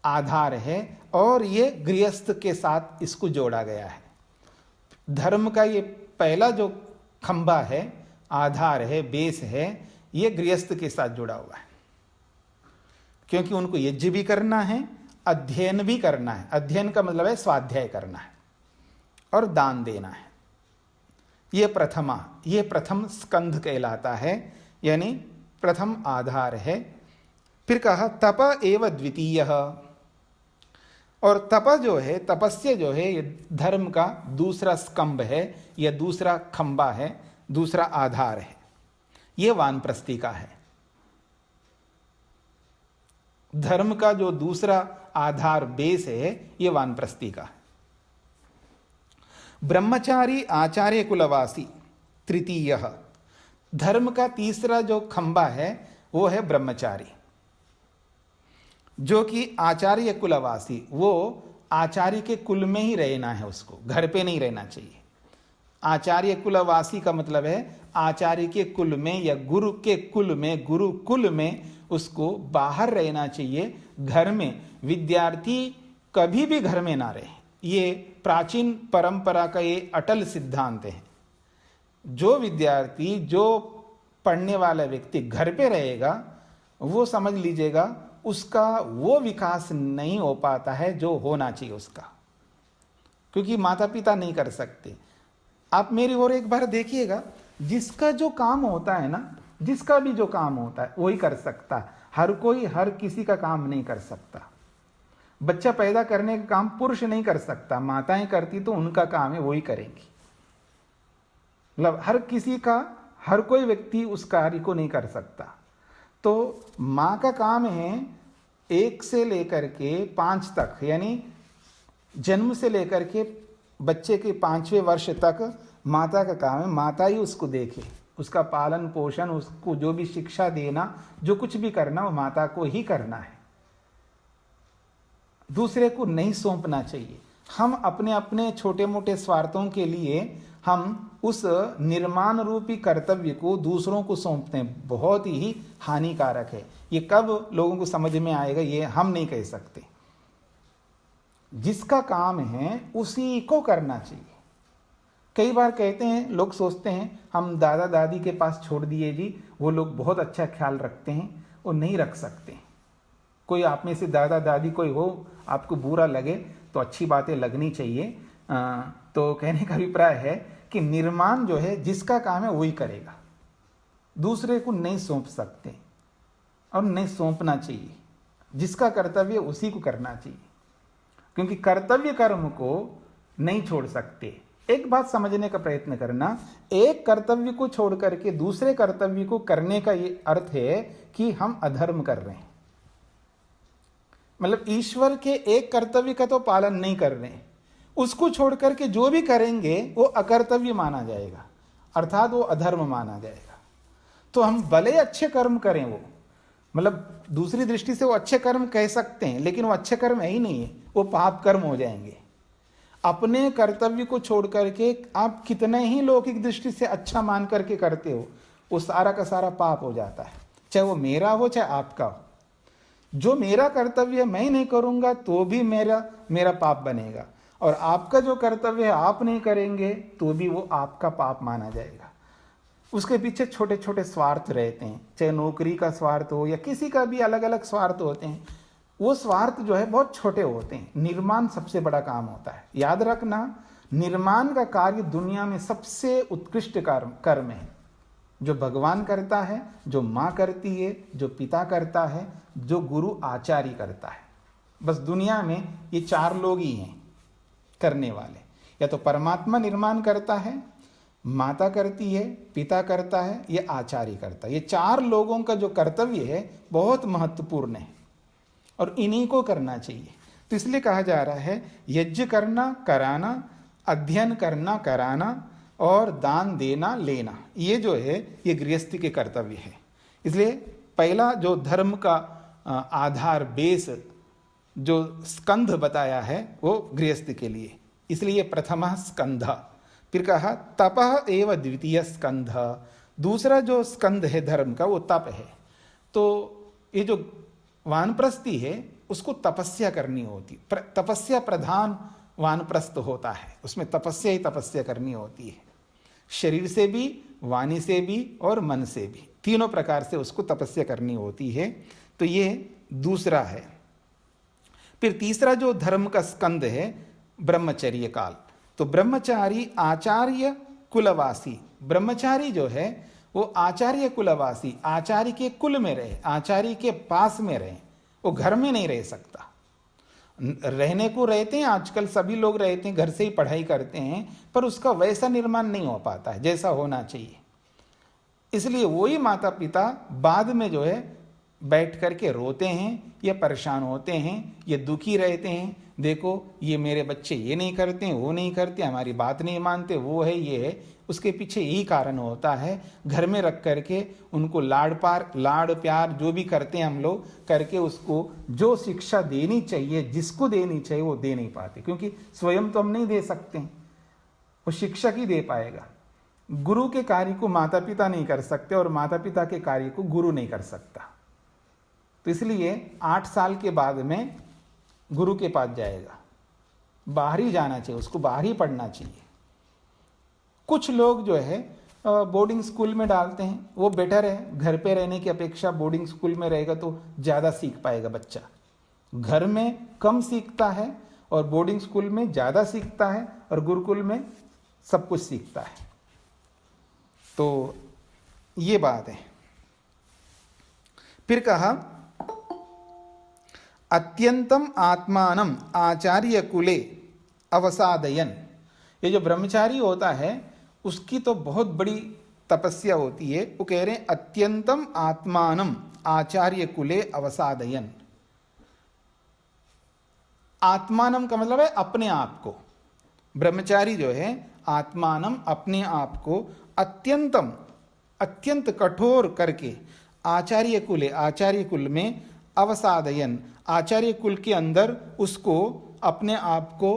आधार है और ये गृहस्थ के साथ इसको जोड़ा गया है। धर्म का ये पहला जो खंबा है, आधार है, बेस है, ये गृहस्थ के साथ जुड़ा हुआ है, क्योंकि उनको यज्ञ भी करना है, अध्ययन भी करना है। अध्ययन का मतलब है स्वाध्याय करना है और दान देना है। ये प्रथम स्कंध कहलाता है, यानी प्रथम आधार है। फिर कहा तप एव द्वितीय, और तप जो है, तपस्या जो है, ये धर्म का दूसरा स्तंभ है या दूसरा खंबा है, दूसरा आधार है। ये वानप्रस्थी का है। धर्म का जो दूसरा आधार बेस है, ये वानप्रस्थी का है। ब्रह्मचारी आचार्य कुलवासी तृतीय, धर्म का तीसरा जो खंबा है वो है ब्रह्मचारी, जो कि आचार्य कुलवासी, वो आचार्य के कुल में ही रहना है, उसको घर पे नहीं रहना चाहिए। आचार्य कुलवासी का मतलब है आचार्य के कुल में या गुरु के कुल में, गुरुकुल में उसको बाहर रहना चाहिए। घर में विद्यार्थी कभी भी घर में ना रहे, ये प्राचीन परंपरा का ये अटल सिद्धांत है। जो विद्यार्थी, जो पढ़ने वाला व्यक्ति घर पे रहेगा, वो समझ लीजिएगा उसका वो विकास नहीं हो पाता है जो होना चाहिए उसका, क्योंकि माता पिता नहीं कर सकते। आप मेरी ओर एक बार देखिएगा, जिसका जो काम होता है ना, जिसका भी जो काम होता है वही कर सकता है। हर कोई हर किसी का काम नहीं कर सकता। बच्चा पैदा करने का काम पुरुष नहीं कर सकता, माताएं करती तो उनका काम है, वही करेंगी। मतलब हर किसी का, हर कोई व्यक्ति उस कार्य को नहीं कर सकता। तो माँ का काम है 1 से लेकर के 5 तक, यानी जन्म से लेकर के बच्चे के 5वें वर्ष तक माता का काम है, माता ही उसको देखे, उसका पालन पोषण, उसको जो भी शिक्षा देना, जो कुछ भी करना, वो माता को ही करना है, दूसरे को नहीं सौंपना चाहिए। हम अपने अपने छोटे मोटे स्वार्थों के लिए हम उस निर्माण रूपी कर्तव्य को दूसरों को सौंपते हैं, बहुत ही हानिकारक है। ये कब लोगों को समझ में आएगा ये हम नहीं कह सकते। जिसका काम है उसी को करना चाहिए। कई बार कहते हैं, लोग सोचते हैं हम दादा दादी के पास छोड़ दिए जी, वो लोग बहुत अच्छा ख्याल रखते हैं, वो नहीं रख सकते। कोई आप में से दादा दादी कोई हो, आपको बुरा लगे तो अच्छी बातें लगनी चाहिए। तो कहने का अभिप्राय है कि निर्माण जो है जिसका काम है वही करेगा, दूसरे को नहीं सौंप सकते और नहीं सौंपना चाहिए। जिसका कर्तव्य उसी को करना चाहिए, क्योंकि कर्तव्य कर्म को नहीं छोड़ सकते। एक बात समझने का प्रयत्न करना, एक कर्तव्य को छोड़ करके दूसरे कर्तव्य को करने का ये अर्थ है कि हम अधर्म कर रहे हैं। मतलब ईश्वर के एक कर्तव्य का तो पालन नहीं कर रहे हैं, उसको छोड़ करके जो भी करेंगे वो अकर्तव्य माना जाएगा, अर्थात वो अधर्म माना जाएगा। तो हम भले अच्छे कर्म करें, वो मतलब दूसरी दृष्टि से वो अच्छे कर्म कह सकते हैं, लेकिन वो अच्छे कर्म है ही नहीं है, वो पाप कर्म हो जाएंगे। अपने कर्तव्य को छोड़ करके आप कितने ही लौकिक दृष्टि से अच्छा मान करके करते हो, वो सारा का सारा पाप हो जाता है, चाहे वो मेरा हो चाहे आपका हो। जो मेरा कर्तव्य मैं ही नहीं करूंगा तो भी मेरा पाप बनेगा, और आपका जो कर्तव्य है आप नहीं करेंगे तो भी वो आपका पाप माना जाएगा। उसके पीछे छोटे छोटे स्वार्थ रहते हैं, चाहे नौकरी का स्वार्थ हो या किसी का भी अलग अलग स्वार्थ होते हैं। वो स्वार्थ जो है बहुत छोटे होते हैं, निर्माण सबसे बड़ा काम होता है। याद रखना, निर्माण का कार्य दुनिया में सबसे उत्कृष्ट कर्म है, जो भगवान करता है, जो माँ करती है, जो पिता करता है, जो गुरु आचार्य करता है। बस दुनिया में ये चार लोग ही हैं करने वाले। या तो परमात्मा निर्माण करता है, माता करती है, पिता करता है, ये आचार्य करता है। ये चार लोगों का जो कर्तव्य है बहुत महत्वपूर्ण है और इन्हीं को करना चाहिए। तो इसलिए कहा जा रहा है यज्ञ करना कराना, अध्ययन करना कराना और दान देना लेना, ये जो है ये गृहस्थी के कर्तव्य है। इसलिए पहला जो धर्म का आधार बेस जो स्कंध बताया है वो गृहस्थ के लिए, इसलिए प्रथम स्कंध। फिर कहा तपः एव द्वितीय स्कंध, दूसरा जो स्कंध है धर्म का वो तप है। तो ये जो वानप्रस्थी है उसको तपस्या करनी होती, तपस्या प्रधान वानप्रस्थ होता है, उसमें तपस्या ही तपस्या करनी होती है, शरीर से भी, वाणी से भी और मन से भी, तीनों प्रकार से उसको तपस्या करनी होती है। तो ये दूसरा है। फिर तीसरा जो धर्म का स्कंद है ब्रह्मचर्य काल। तो ब्रह्मचारी आचार्य कुलवासी, ब्रह्मचारी जो है वो आचार्य कुलवासी, आचार्य के कुल में रहे, आचार्य के पास में रहे, वो घर में नहीं रह सकता। रहने को रहते हैं, आजकल सभी लोग रहते हैं, घर से ही पढ़ाई करते हैं, पर उसका वैसा निर्माण नहीं हो पाता है जैसा होना चाहिए। इसलिए वही माता पिता बाद में जो है बैठ करके रोते हैं या परेशान होते हैं, ये दुखी रहते हैं, देखो ये मेरे बच्चे ये नहीं करते हैं, वो नहीं करते, हमारी बात नहीं मानते, वो है ये है। उसके पीछे यही कारण होता है, घर में रख करके उनको लाड़ प्यार जो भी करते हैं हम लोग करके उसको जो शिक्षा देनी चाहिए, जिसको देनी चाहिए वो दे नहीं पाते, क्योंकि स्वयं तो हम नहीं दे सकते, वो शिक्षक ही दे पाएगा। गुरु के कार्य को माता पिता नहीं कर सकते और माता पिता के कार्य को गुरु नहीं कर सकता। तो इसलिए 8 साल के बाद में गुरु के पास जाएगा, बाहर ही जाना चाहिए, उसको बाहर ही पढ़ना चाहिए। कुछ लोग जो है बोर्डिंग स्कूल में डालते हैं, वो बेटर है, घर पे रहने की अपेक्षा बोर्डिंग स्कूल में रहेगा तो ज़्यादा सीख पाएगा बच्चा। घर में कम सीखता है और बोर्डिंग स्कूल में ज़्यादा सीखता है और गुरुकुल में सब कुछ सीखता है। तो ये बात है। फिर कहा अत्यंतम आत्मानम आचार्य कुले अवसादयन, ये जो ब्रह्मचारी होता है उसकी तो बहुत बड़ी तपस्या होती है। वो कह रहे हैं अत्यंतम आत्मानम आचार्य कुले अवसादयन। आत्मानम का मतलब है अपने आप को, ब्रह्मचारी जो है आत्मानम अपने आप को, अत्यंतम अत्यंत कठोर करके आचार्य कुल में अवसादयन, आचार्य कुल के अंदर उसको अपने आप को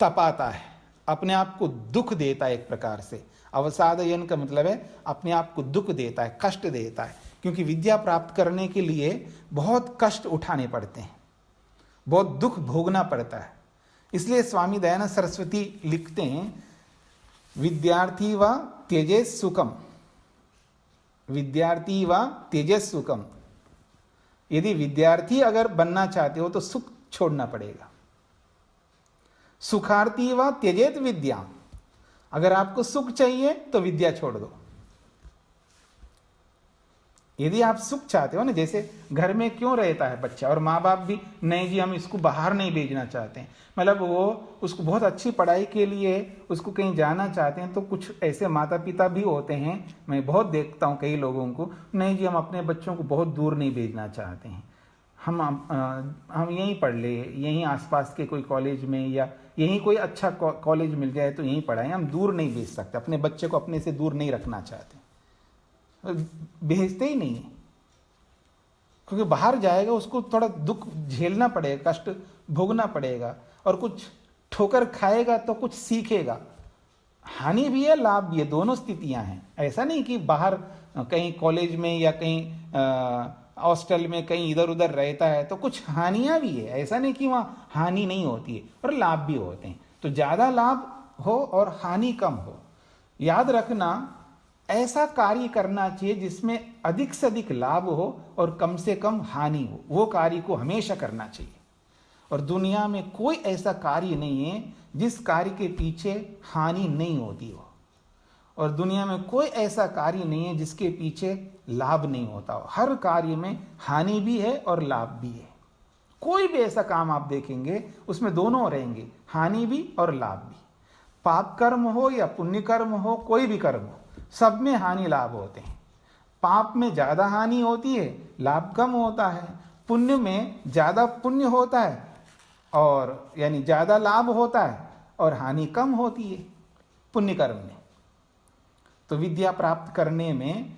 तपाता है, अपने आप को दुख देता है। एक प्रकार से अवसादयन का मतलब है अपने आप को दुख देता है, कष्ट देता है, क्योंकि विद्या प्राप्त करने के लिए बहुत कष्ट उठाने पड़ते हैं, बहुत दुख भोगना पड़ता है। इसलिए स्वामी दयानंद सरस्वती लिखते हैं, विद्यार्थी व त्यजेत सुखम, विद्यार्थी व त्यजेत सुखम। यदि विद्यार्थी अगर बनना चाहते हो तो सुख छोड़ना पड़ेगा। सुखार्थी व त्यजेत विद्या, अगर आपको सुख चाहिए तो विद्या छोड़ दो। यदि आप सुख चाहते हो ना, जैसे घर में क्यों रहता है बच्चा और माँ बाप भी नहीं जी हम इसको बाहर नहीं भेजना चाहते हैं, मतलब वो उसको बहुत अच्छी पढ़ाई के लिए उसको कहीं जाना चाहते हैं, तो कुछ ऐसे माता पिता भी होते हैं, मैं बहुत देखता हूँ कई लोगों को, नहीं जी हम अपने बच्चों को बहुत दूर नहीं भेजना चाहते हैं, हम यहीं पढ़ ले, यहीं आसपास के कोई कॉलेज में, या यहीं कोई अच्छा कॉलेज मिल जाए तो यहीं पढ़ाएं, हम दूर नहीं भेज सकते, अपने बच्चे को अपने से दूर नहीं रखना चाहते, भेजते ही नहीं है, क्योंकि बाहर जाएगा उसको थोड़ा दुख झेलना पड़ेगा, कष्ट भोगना पड़ेगा, और कुछ ठोकर खाएगा तो कुछ सीखेगा। हानि भी है, लाभ भी है, दोनों स्थितियां हैं। ऐसा नहीं कि बाहर कहीं कॉलेज में या कहीं हॉस्टल में कहीं इधर उधर रहता है तो कुछ हानियां भी है, ऐसा नहीं कि वहां हानि नहीं होती है, और लाभ भी होते हैं। तो ज्यादा लाभ हो और हानि कम हो। याद रखना, ऐसा कार्य करना चाहिए जिसमें अधिक से अधिक लाभ हो और कम से कम हानि हो, वो कार्य को हमेशा करना चाहिए। और दुनिया में कोई ऐसा कार्य नहीं है जिस कार्य के पीछे हानि नहीं होती हो, और दुनिया में कोई ऐसा कार्य नहीं है जिसके पीछे लाभ नहीं होता हो। हर कार्य में हानि भी है और लाभ भी है। कोई भी ऐसा काम आप देखेंगे उसमें दोनों रहेंगे, हानि भी और लाभ भी। पाप कर्म हो या पुण्य कर्म हो, कोई भी कर्म हो, सब में हानि लाभ होते हैं। पाप में ज्यादा हानि होती है, लाभ कम होता है। पुण्य में ज्यादा पुण्य होता है और यानी ज्यादा लाभ होता है और हानि कम होती है पुण्य कर्म में। तो विद्या प्राप्त करने में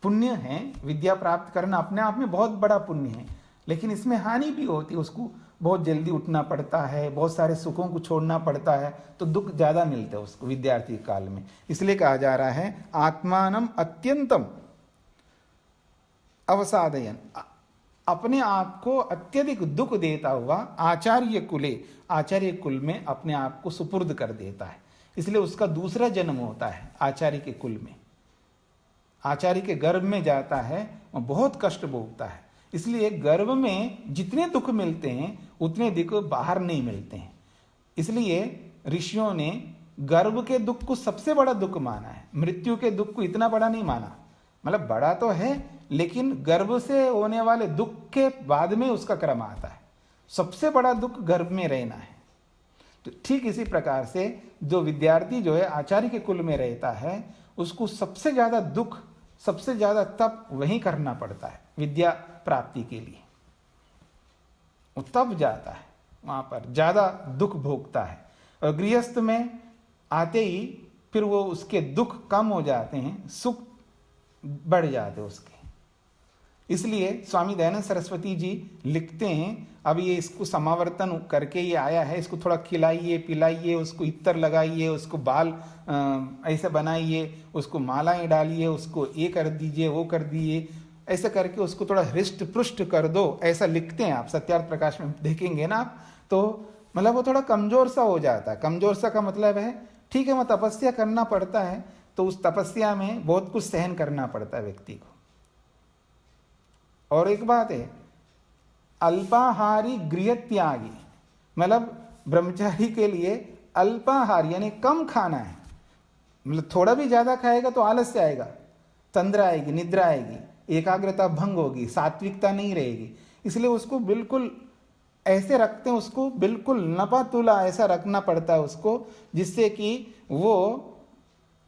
पुण्य है, विद्या प्राप्त करना अपने आप में बहुत बड़ा पुण्य है, लेकिन इसमें हानि भी होती है। उसको बहुत जल्दी उठना पड़ता है, बहुत सारे सुखों को छोड़ना पड़ता है, तो दुख ज्यादा मिलते हैं उसको विद्यार्थी काल में। इसलिए कहा जा रहा है आत्मानम अत्यंतम अवसादयन, अपने आप को अत्यधिक दुख देता हुआ आचार्य कुल में अपने आप को सुपुर्द कर देता है। इसलिए उसका दूसरा जन्म होता है आचार्य के कुल में, आचार्य के गर्भ में जाता है, वह बहुत कष्ट भोगता है। इसलिए गर्भ में जितने दुख मिलते हैं उतने दुख बाहर नहीं मिलते हैं। इसलिए ऋषियों ने गर्भ के दुख को सबसे बड़ा दुख माना है, मृत्यु के दुख को इतना बड़ा नहीं माना। मतलब बड़ा तो है, लेकिन गर्भ से होने वाले दुख के बाद में उसका क्रम आता है। सबसे बड़ा दुख गर्भ में रहना है। तो ठीक इसी प्रकार से जो विद्यार्थी जो है आचार्य के कुल में रहता है, उसको सबसे ज्यादा दुख, सबसे ज्यादा तप वहीं करना पड़ता है विद्या प्राप्ति के लिए। वो तप जाता है, वहां पर ज्यादा दुख भोगता है। और गृहस्थ में आते ही फिर वो उसके दुख कम हो जाते हैं, सुख बढ़ जाते उसके। इसलिए स्वामी दयानंद सरस्वती जी लिखते हैं, अब ये इसको समावर्तन करके ये आया है, इसको थोड़ा खिलाइए पिलाइए, उसको इत्तर लगाइए, उसको बाल ऐसे बनाइए, उसको मालाएं डालिए, उसको ये कर दीजिए वो कर दीजिए, ऐसे करके उसको थोड़ा हृष्ट पृष्ट कर दो, ऐसा लिखते हैं आप सत्यार्थ प्रकाश में देखेंगे ना आप। तो मतलब वो थोड़ा कमजोर सा हो जाता है। कमजोर सा का मतलब है ठीक है, वह तपस्या करना पड़ता है, तो उस तपस्या में बहुत कुछ सहन करना पड़ता है व्यक्ति को। और एक बात है, अल्पाहारी गृह त्यागी, मतलब ब्रह्मचारी के लिए अल्पाहार यानी कम खाना है। मतलब थोड़ा भी ज्यादा खाएगा तो आलस्य आएगा, तंद्रा आएगी, निद्रा आएगी, एकाग्रता भंग होगी, सात्विकता नहीं रहेगी। इसलिए उसको बिल्कुल ऐसे रखते हैं, उसको बिल्कुल नपा तुला ऐसा रखना पड़ता है उसको, जिससे कि वो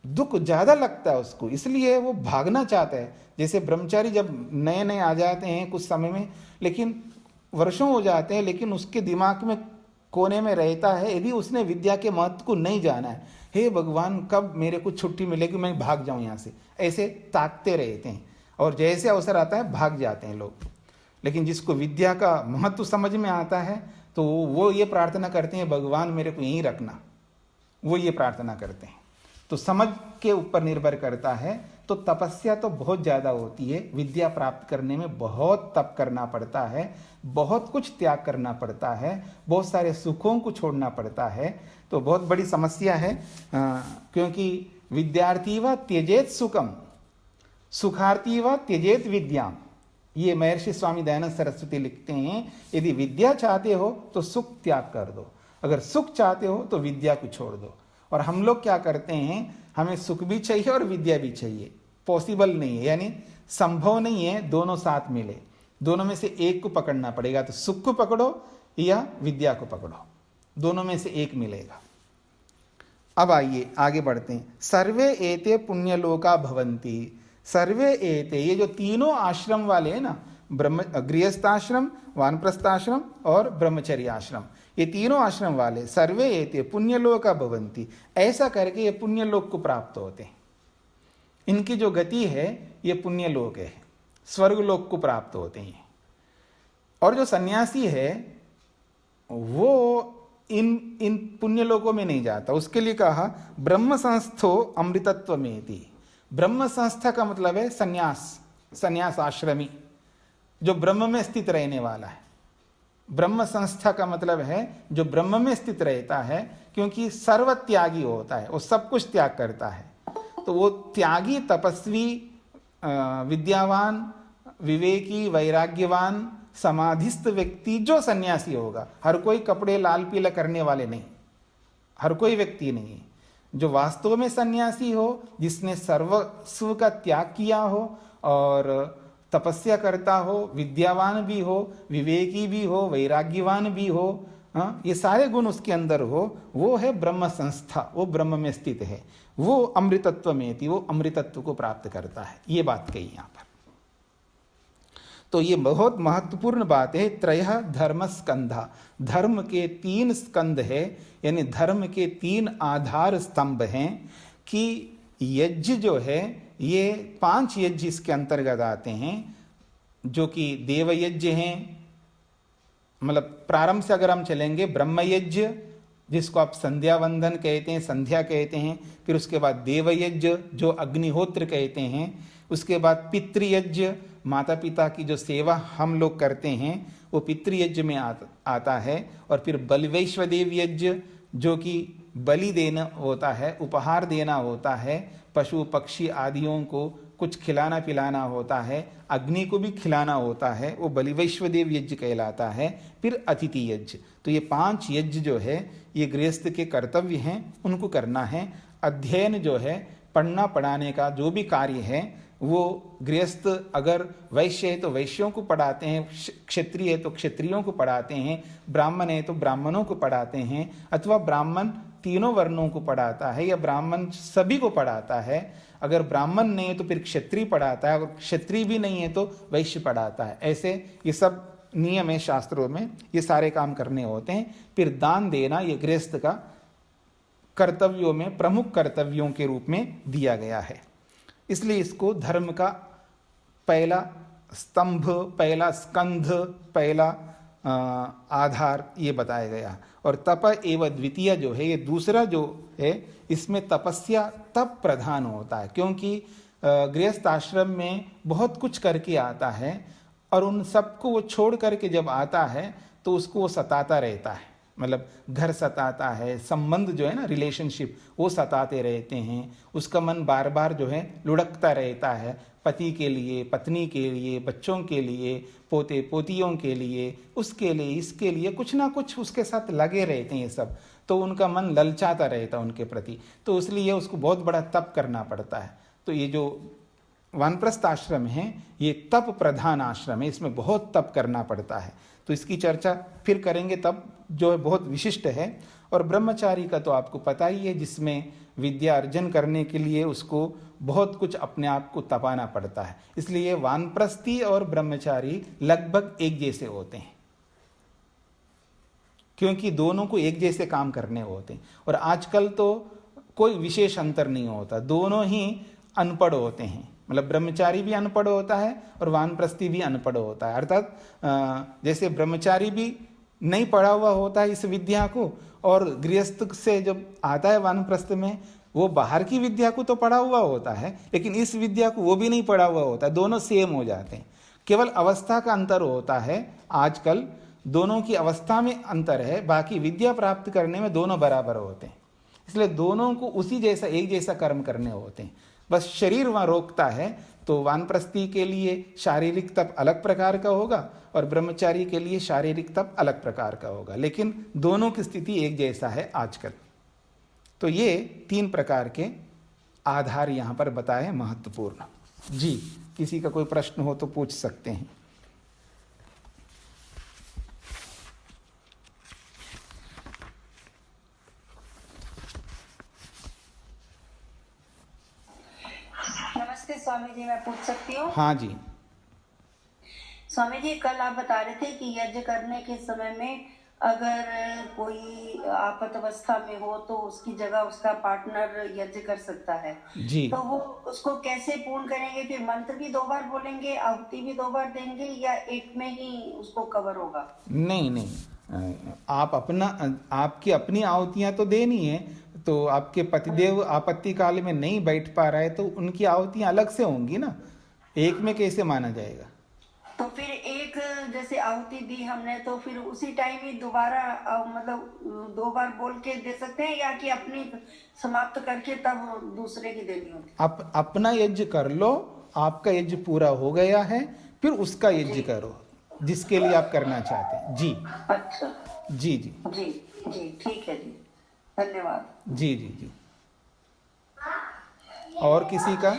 दुख ज्यादा लगता है उसको, इसलिए वो भागना चाहता है। जैसे ब्रह्मचारी जब नए नए आ जाते हैं कुछ समय में, लेकिन वर्षों हो जाते हैं, लेकिन उसके दिमाग में कोने में रहता है, यदि उसने विद्या के महत्व को नहीं जाना है, हे भगवान कब मेरे को छुट्टी मिलेगी, मैं भाग जाऊं यहाँ से, ऐसे ताकते रहते हैं और जैसे अवसर आता है भाग जाते हैं लोग। लेकिन जिसको विद्या का महत्व समझ में आता है तो वो ये प्रार्थना करते हैं, भगवान मेरे को यहीं रखना, वो ये प्रार्थना करते हैं। तो समझ के ऊपर निर्भर करता है। तो तपस्या तो बहुत ज़्यादा होती है, विद्या प्राप्त करने में बहुत तप करना पड़ता है, बहुत कुछ त्याग करना पड़ता है, बहुत सारे सुखों को छोड़ना पड़ता है। तो बहुत बड़ी समस्या है, क्योंकि विद्यार्थी व त्यजेत सुखम, सुखार्थी व त्यजेत विद्याम, ये महर्षि स्वामी दयानंद सरस्वती लिखते हैं। यदि विद्या चाहते हो तो सुख त्याग कर दो, अगर सुख चाहते हो तो विद्या को छोड़ दो। और हम लोग क्या करते हैं, हमें सुख भी चाहिए और विद्या भी चाहिए, पॉसिबल नहीं है, यानी संभव नहीं है दोनों साथ मिले, दोनों में से एक को पकड़ना पड़ेगा। तो सुख को पकड़ो या विद्या को पकड़ो, दोनों में से एक मिलेगा। अब आइए आगे बढ़ते हैं। सर्वे एते पुण्यलोका भवन्ति, सर्वे एते, ये जो तीनों आश्रम वाले हैं ना, गृहस्थाश्रम, वानप्रस्थाश्रम और ब्रह्मचर्य आश्रम, ये तीनों आश्रम वाले सर्वे एते पुण्यलोका भवन्ति, ऐसा करके ये पुण्यलोक को प्राप्त होते हैं। इनकी जो गति है ये पुण्यलोक है, स्वर्गलोक को प्राप्त होते हैं। और जो सन्यासी है वो इन पुण्यलोकों में नहीं जाता, उसके लिए कहा ब्रह्म संस्थो अमृतत्व में। ब्रह्म संस्था का मतलब है सन्यास, सन्यास आश्रमी, जो ब्रह्म में स्थित रहने वाला है। ब्रह्म संस्था का मतलब है जो ब्रह्म में स्थित रहता है, क्योंकि सर्व त्यागी होता है, वो सब कुछ त्याग करता है। तो वो त्यागी, तपस्वी, विद्यावान, विवेकी, वैराग्यवान, समाधिस्थ व्यक्ति जो सन्यासी होगा, हर कोई कपड़े लाल पीला करने वाले नहीं, हर कोई व्यक्ति नहीं, जो वास्तव में सन्यासी हो, जिसने सर्वस्व का त्याग किया हो और तपस्या करता हो, विद्यावान भी हो, विवेकी भी हो, वैराग्यवान भी हो, ये सारे गुण उसके अंदर हो, वो है ब्रह्म संस्था, वो ब्रह्म में स्थित है, वो अमृतत्व में थी, वो अमृतत्व को प्राप्त करता है। ये बात कही यहाँ पर। तो ये बहुत महत्वपूर्ण बात है। त्रयः धर्म स्कंधा, धर्म के 3 स्कंध है, यानी धर्म के 3 आधार स्तंभ हैं। कि यज्ञ जो है ये 5 यज्ञ इसके अंतर्गत आते हैं, जो कि देव यज्ञ हैं, मतलब प्रारंभ से अगर हम चलेंगे, ब्रह्म यज्ञ जिसको आप संध्या वंदन कहते हैं, संध्या कहते हैं, फिर उसके बाद देव यज्ञ जो अग्निहोत्र कहते हैं, उसके बाद पितृयज्ञ, माता पिता की जो सेवा हम लोग करते हैं वो पितृयज्ञ में आता है, और फिर बलिवैश्वदेव यज्ञ जो कि बलि देना होता है, उपहार देना होता है, पशु पक्षी आदियों को कुछ खिलाना पिलाना होता है, अग्नि को भी खिलाना होता है, वो बलिवैश्वदेव यज्ञ कहलाता है। फिर अतिथि यज्ञ। तो ये 5 यज्ञ जो है ये गृहस्थ के कर्तव्य हैं, उनको करना है। अध्ययन जो है, पढ़ना पढ़ाने का जो भी कार्य है, वो गृहस्थ अगर वैश्य है तो वैश्यों को पढ़ाते हैं, क्षत्रिय है तो क्षत्रियों को पढ़ाते हैं, ब्राह्मण है तो ब्राह्मणों को पढ़ाते हैं, अथवा ब्राह्मण तीनों वर्णों को पढ़ाता है, या ब्राह्मण सभी को पढ़ाता है। अगर ब्राह्मण नहीं है तो फिर क्षत्रिय पढ़ाता है, अगर क्षत्रिय भी नहीं है तो वैश्य पढ़ाता है। ऐसे ये सब नियम है शास्त्रों में, ये सारे काम करने होते हैं। फिर दान देना ये गृहस्थ का कर्तव्यों में प्रमुख कर्तव्यों के रूप में दिया गया है, इसलिए इसको धर्म का पहला स्तंभ, पहला स्कंध, पहला आधार ये बताया गया। और तप एवं द्वितीय जो है, ये दूसरा जो है, इसमें तपस्या तप प्रधान होता है, क्योंकि गृहस्थ आश्रम में बहुत कुछ करके आता है और उन सबको वो छोड़ करके जब आता है तो उसको वो सताता रहता है, मतलब घर सताता है, संबंध जो है ना, रिलेशनशिप, वो सताते रहते हैं, उसका मन बार बार जो है लुढ़कता रहता है, पति के लिए, पत्नी के लिए, बच्चों के लिए, पोते पोतियों के लिए, उसके लिए, इसके लिए कुछ ना कुछ उसके साथ लगे रहते हैं सब, तो उनका मन ललचाता रहता है उनके प्रति। तो इसलिए उसको बहुत बड़ा तप करना पड़ता है। तो ये जो वानप्रस्थ आश्रम है ये तप प्रधान आश्रम है, इसमें बहुत तप करना पड़ता है। तो इसकी चर्चा फिर करेंगे, तप जो है बहुत विशिष्ट है। और ब्रह्मचारी का तो आपको पता ही है, जिसमें विद्या अर्जन करने के लिए उसको बहुत कुछ अपने आप को तपाना पड़ता है, इसलिए वानप्रस्थी और ब्रह्मचारी लगभग एक जैसे होते हैं, क्योंकि दोनों को एक जैसे काम करने होते हैं। और आजकल तो कोई विशेष अंतर नहीं होता, दोनों ही अनपढ़ होते हैं। मतलब ब्रह्मचारी भी अनपढ़ होता है और वानप्रस्थी भी अनपढ़ होता है। अर्थात जैसे ब्रह्मचारी भी नहीं पढ़ा हुआ होता है इस विद्या को, और गृहस्थ से जब आता है वानप्रस्थ में, वो बाहर की विद्या को तो पढ़ा हुआ होता है, लेकिन इस विद्या को वो भी नहीं पढ़ा हुआ होता है। दोनों सेम हो जाते हैं, केवल अवस्था का अंतर होता है। आजकल दोनों की अवस्था में अंतर है, बाकी विद्या प्राप्त करने में दोनों बराबर होते हैं। इसलिए दोनों को उसी जैसा एक जैसा कर्म करने होते हैं। बस शरीर वहाँ रोकता है, तो वानप्रस्थी के लिए शारीरिक तप अलग प्रकार का होगा और ब्रह्मचारी के लिए शारीरिक तप अलग प्रकार का होगा, लेकिन दोनों की स्थिति एक जैसा है आजकल। तो ये 3 प्रकार के आधार यहाँ पर बताए महत्वपूर्ण। जी, किसी का कोई प्रश्न हो तो पूछ सकते हैं। नमस्ते स्वामी जी, मैं पूछ सकती हूँ? हाँ जी। स्वामी जी, कल आप बता रहे थे कि यज्ञ करने के समय में अगर कोई आपात अवस्था में हो तो उसकी जगह उसका पार्टनर यज्ञ कर सकता है। जी, तो वो उसको कैसे पूर्ण करेंगे? फिर मंत्र भी 2 बार बोलेंगे, आहुति भी 2 बार देंगे, या एक में ही उसको कवर होगा? नहीं नहीं, आप अपना, आपकी अपनी आहुतियाँ तो देनी है। तो आपके पतिदेव आपत्ति काल में नहीं बैठ पा रहे तो उनकी आहुतियाँ अलग से होंगी ना, एक में कैसे माना जाएगा? तो फिर एक जैसे आहुति दी हमने, तो फिर उसी टाइम ही दोबारा मतलब 2 बार बोल के दे सकते हैं, या कि अपनी समाप्त करके तब दूसरे की देनी होती? अपना यज्ञ कर लो, आपका यज्ञ पूरा हो गया है, फिर उसका यज्ञ करो जिसके लिए आप करना चाहते हैं। जी। अच्छा। जी जी जी जी, ठीक है जी, धन्यवाद। जी जी जी। और किसी का?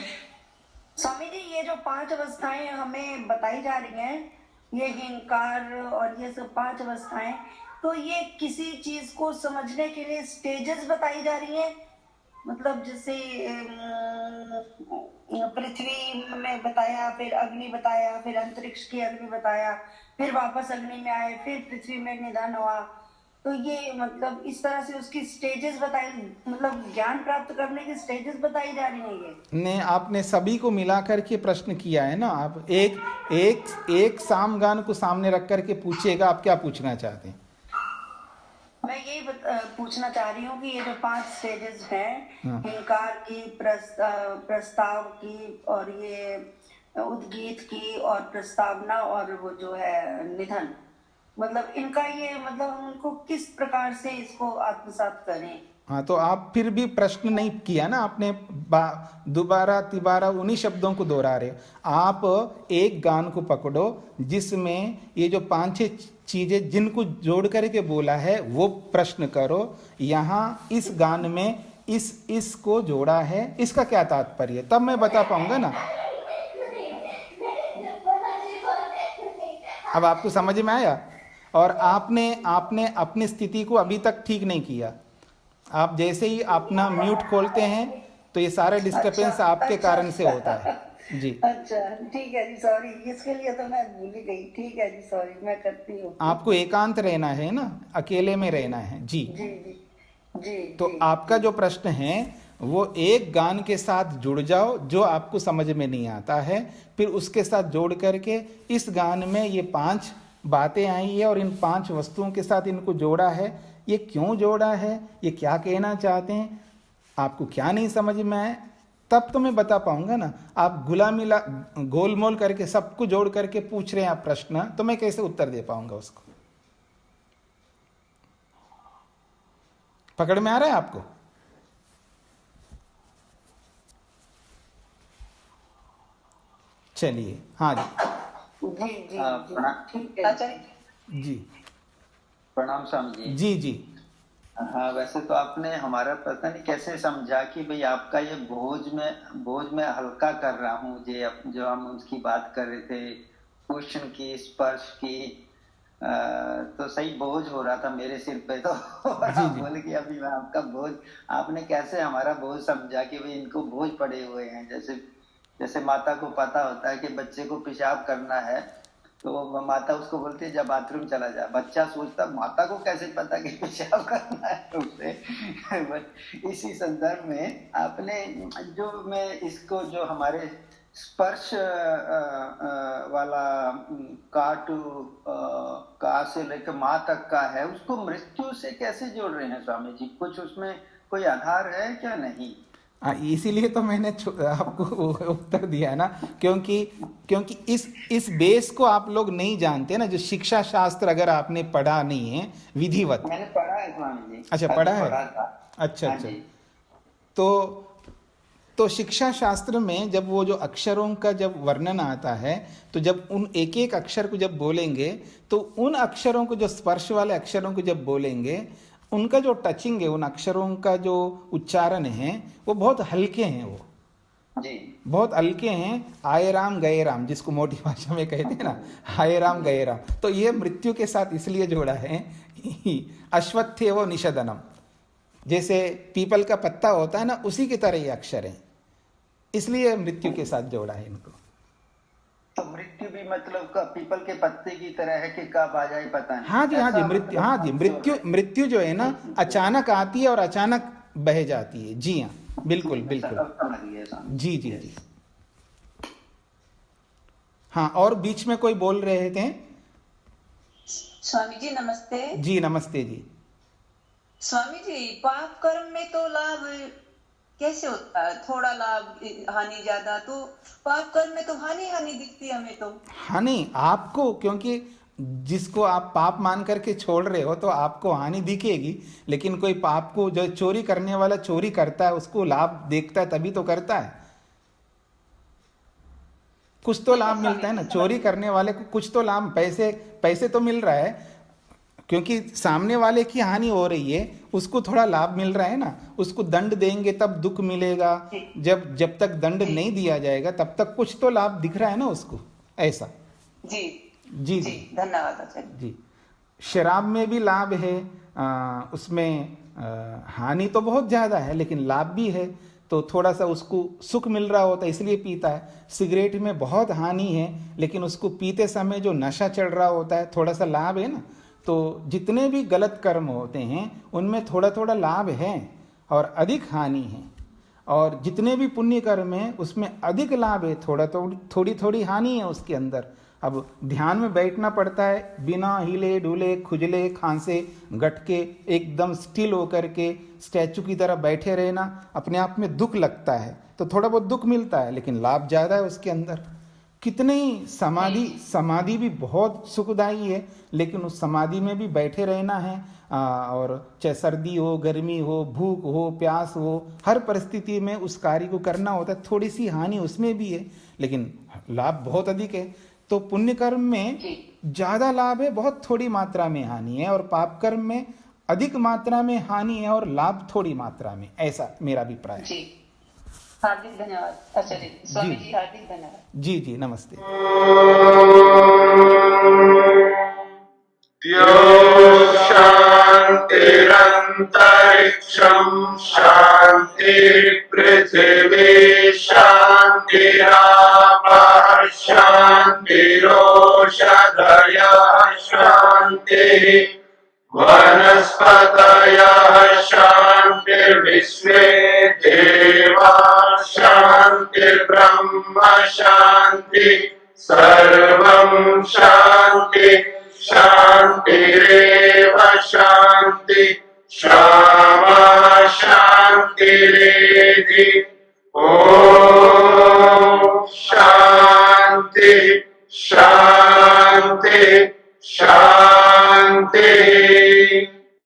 स्वामी जी, ये जो 5 अवस्थाएं हमें बताई जा रही हैं, ये हिंकार और ये सब 5 अवस्थाएं, तो ये किसी चीज को समझने के लिए स्टेजेस बताई जा रही हैं? मतलब जैसे पृथ्वी में बताया, फिर अग्नि बताया, फिर अंतरिक्ष की अग्नि बताया, फिर वापस अग्नि में आए, फिर पृथ्वी में निधन हुआ, तो ये मतलब इस तरह से उसकी स्टेजेस बताई, मतलब ज्ञान प्राप्त करने की स्टेजेस बताई जा रही है ये? ने आपने सभी को मिला करके प्रश्न किया है ना। आप एक एक एक सामगान को सामने रख करके पूछिएगा, आप क्या पूछना चाहते हैं? मैं यही पूछना चाह रही हूँ कि ये जो 5 स्टेजेस हैं, हाँ। हिंकार की, प्रस्ताव की, और ये उद्गीत की, और प्रस्तावना, और वो जो है निधन, मतलब इनका ये मतलब उनको किस प्रकार से इसको आत्मसात करें? हाँ, तो आप फिर भी प्रश्न नहीं किया ना आपने, दोबारा तिबारा उन्हीं शब्दों को दोहरा रहे हो। आप एक गान को पकड़ो जिसमें ये जो 5-6 चीजें जिनको जोड़ करके बोला है वो प्रश्न करो। यहाँ इस गान में इसको जोड़ा है, इसका क्या तात्पर्य, तब मैं बता पाऊंगा ना। अब आपको समझ में आया? और आपने अपनी स्थिति को अभी तक ठीक नहीं किया। आप जैसे ही अपना म्यूट खोलते हैं तो ये सारे डिस्टर्बेंस आपके कारण से होता है। जी। अच्छा, ठीक है जी, सॉरी, इसके लिए तो मैं भूल ही गई। ठीक है जी, सॉरी, मैं करती हूँ। आपको एकांत रहना है ना, अकेले में रहना है। जी जी जी जी। तो जी, आपका जो प्रश्न है वो एक गान के साथ जुड़ जाओ जो आपको समझ में नहीं आता है, फिर उसके साथ जोड़ करके इस गान में ये 5 बातें आई है और इन 5 वस्तुओं के साथ इनको जोड़ा है, ये क्यों जोड़ा है, ये क्या कहना चाहते हैं, आपको क्या नहीं समझ में आए, तब तो मैं बता पाऊंगा ना। आप गुलामिला गोलमोल करके सबको जोड़ करके पूछ रहे हैं आप प्रश्न, तो मैं कैसे उत्तर दे पाऊंगा उसको? पकड़ में आ रहा है आपको? चलिए। हाँ जी जी जी, ठीक है। अच्छा जी प्रणाम स्वामी जी। जी जी। हाँ, वैसे तो आपने हमारा पता नहीं कैसे समझा कि भाई आपका ये बोझ में हल्का कर रहा हूँ, जो हम उसकी बात कर रहे थे, क्वेश्चन की, स्पर्श की, तो सही बोझ हो रहा था मेरे सिर पे। तो जी, जी। बोले कि अभी मैं आपका बोझ, आपने कैसे हमारा बोझ समझा कि भाई इनको बोझ पड़े हुए हैं। जैसे माता को पता होता है कि बच्चे को पेशाब करना है तो माता उसको बोलती है जा बाथरूम चला जा। बच्चा सोचता माता को कैसे पता कि पेशाब करना है उसे। बट इसी संदर्भ में आपने जो मैं इसको जो हमारे स्पर्श वाला काटू का से लेकर माँ तक का है, उसको मृत्यु से कैसे जोड़ रहे हैं स्वामी जी? कुछ उसमें कोई आधार है क्या? नहीं। इसीलिए तो मैंने आपको उत्तर दिया है ना, क्योंकि इस बेस को आप लोग नहीं जानते ना। जो शिक्षा शास्त्र अगर आपने पढ़ा नहीं है विधिवत। मैंने पढ़ा है स्वामी जी। अच्छा, पढ़ा है। अच्छा हाँ अच्छा। जी। तो शिक्षा शास्त्र में जब वो जो अक्षरों का जब वर्णन आता है, तो जब उन एक एक अक्षर को जब बोलेंगे, तो उन अक्षरों को जो स्पर्श वाले अक्षरों को जब बोलेंगे, उनका जो टचिंग है, उन अक्षरों का जो उच्चारण है, वो बहुत हल्के हैं। वो जी बहुत हल्के हैं। आए राम गए राम, जिसको मोटी भाषा में कहते हैं ना, आए राम गए राम। तो ये मृत्यु के साथ इसलिए जोड़ा है। अश्वत्थेवो निषदनम, जैसे पीपल का पत्ता होता है ना, उसी की तरह ये अक्षर है, इसलिए मृत्यु के साथ जोड़ा है इनको। तो मृत्यु भी मतलब का पीपल के पत्ते की तरह है कि कब आ जाए पता नहीं। हाँ जी, हाँ जी, मृत्यु, हाँ जी, मृत्यु जो है ना, अचानक आती है और अचानक बह जाती है। जी हाँ, बिल्कुल बिल्कुल। जी जी जी। हाँ, और बीच में कोई बोल रहे थे? स्वामी जी नमस्ते। जी नमस्ते जी। स्वामी जी, पाप कर्म में तो लाभ कैसे होता है? थोड़ा लाभ, हानि ज्यादा, तो पाप कर्म में तो हानि दिखती है हमें तो। हानि आपको, क्योंकि जिसको आप पाप मान करके छोड़ रहे हो तो आपको हानि दिखेगी। लेकिन कोई पाप को, जो चोरी करने वाला चोरी करता है, उसको लाभ देखता है तभी तो करता है। कुछ तो लाभ मिलता है ना, चोरी करने वाले को कुछ तो लाभ, पैसे तो मिल रहा है, क्योंकि सामने वाले की हानि हो रही है, उसको थोड़ा लाभ मिल रहा है ना। उसको दंड देंगे तब दुख मिलेगा, जब तक दंड नहीं दिया जाएगा तब तक कुछ तो लाभ दिख रहा है ना उसको, ऐसा। जी जी जी, धन्यवाद आचार्य जी। शराब में भी लाभ है, उसमें हानि तो बहुत ज्यादा है लेकिन लाभ भी है, तो थोड़ा सा उसको सुख मिल रहा होता है इसलिए पीता है। सिगरेट में बहुत हानि है लेकिन उसको पीते समय जो नशा चढ़ रहा होता है, थोड़ा सा लाभ है ना। तो जितने भी गलत कर्म होते हैं उनमें थोड़ा थोड़ा लाभ है और अधिक हानि है, और जितने भी पुण्य कर्म हैं उसमें अधिक लाभ है, थोड़ी थोड़ी हानि है उसके अंदर। अब ध्यान में बैठना पड़ता है, बिना हिले डुले खुजले खांसे गटके एकदम स्टिल होकर के स्टैचू की तरह बैठे रहना, अपने आप में दुख लगता है, तो थोड़ा बहुत दुख मिलता है लेकिन लाभ ज़्यादा है उसके अंदर। कितने ही समाधि भी बहुत सुखदायी है, लेकिन उस समाधि में भी बैठे रहना है, और चाहे सर्दी हो, गर्मी हो, भूख हो, प्यास हो, हर परिस्थिति में उस कार्य को करना होता है। थोड़ी सी हानि उसमें भी है लेकिन लाभ बहुत अधिक है। तो पुण्य कर्म में ज्यादा लाभ है, बहुत थोड़ी मात्रा में हानि है, और पाप कर्म में अधिक मात्रा में हानि है और लाभ थोड़ी मात्रा में, ऐसा मेरा अभिप्राय है। हार्दिक धन्यवाद आचार्य स्वामी जी, हार्दिक धन्यवाद। जी जी, नमस्ते। शान्तिरन्तरिक्षं शान्ति पृथिवी शान्तिरापः शान्तिरोषधयः शान्तिः वनस्पतयः शान्तिर्विश्वे देवाः शान्तिर्ब्रह्म शान्ति सर्वं शान्ति शान्तिरेव शान्ति क्षमा शान्तिरेधि ॐ शान्ति शान्ति शान्ति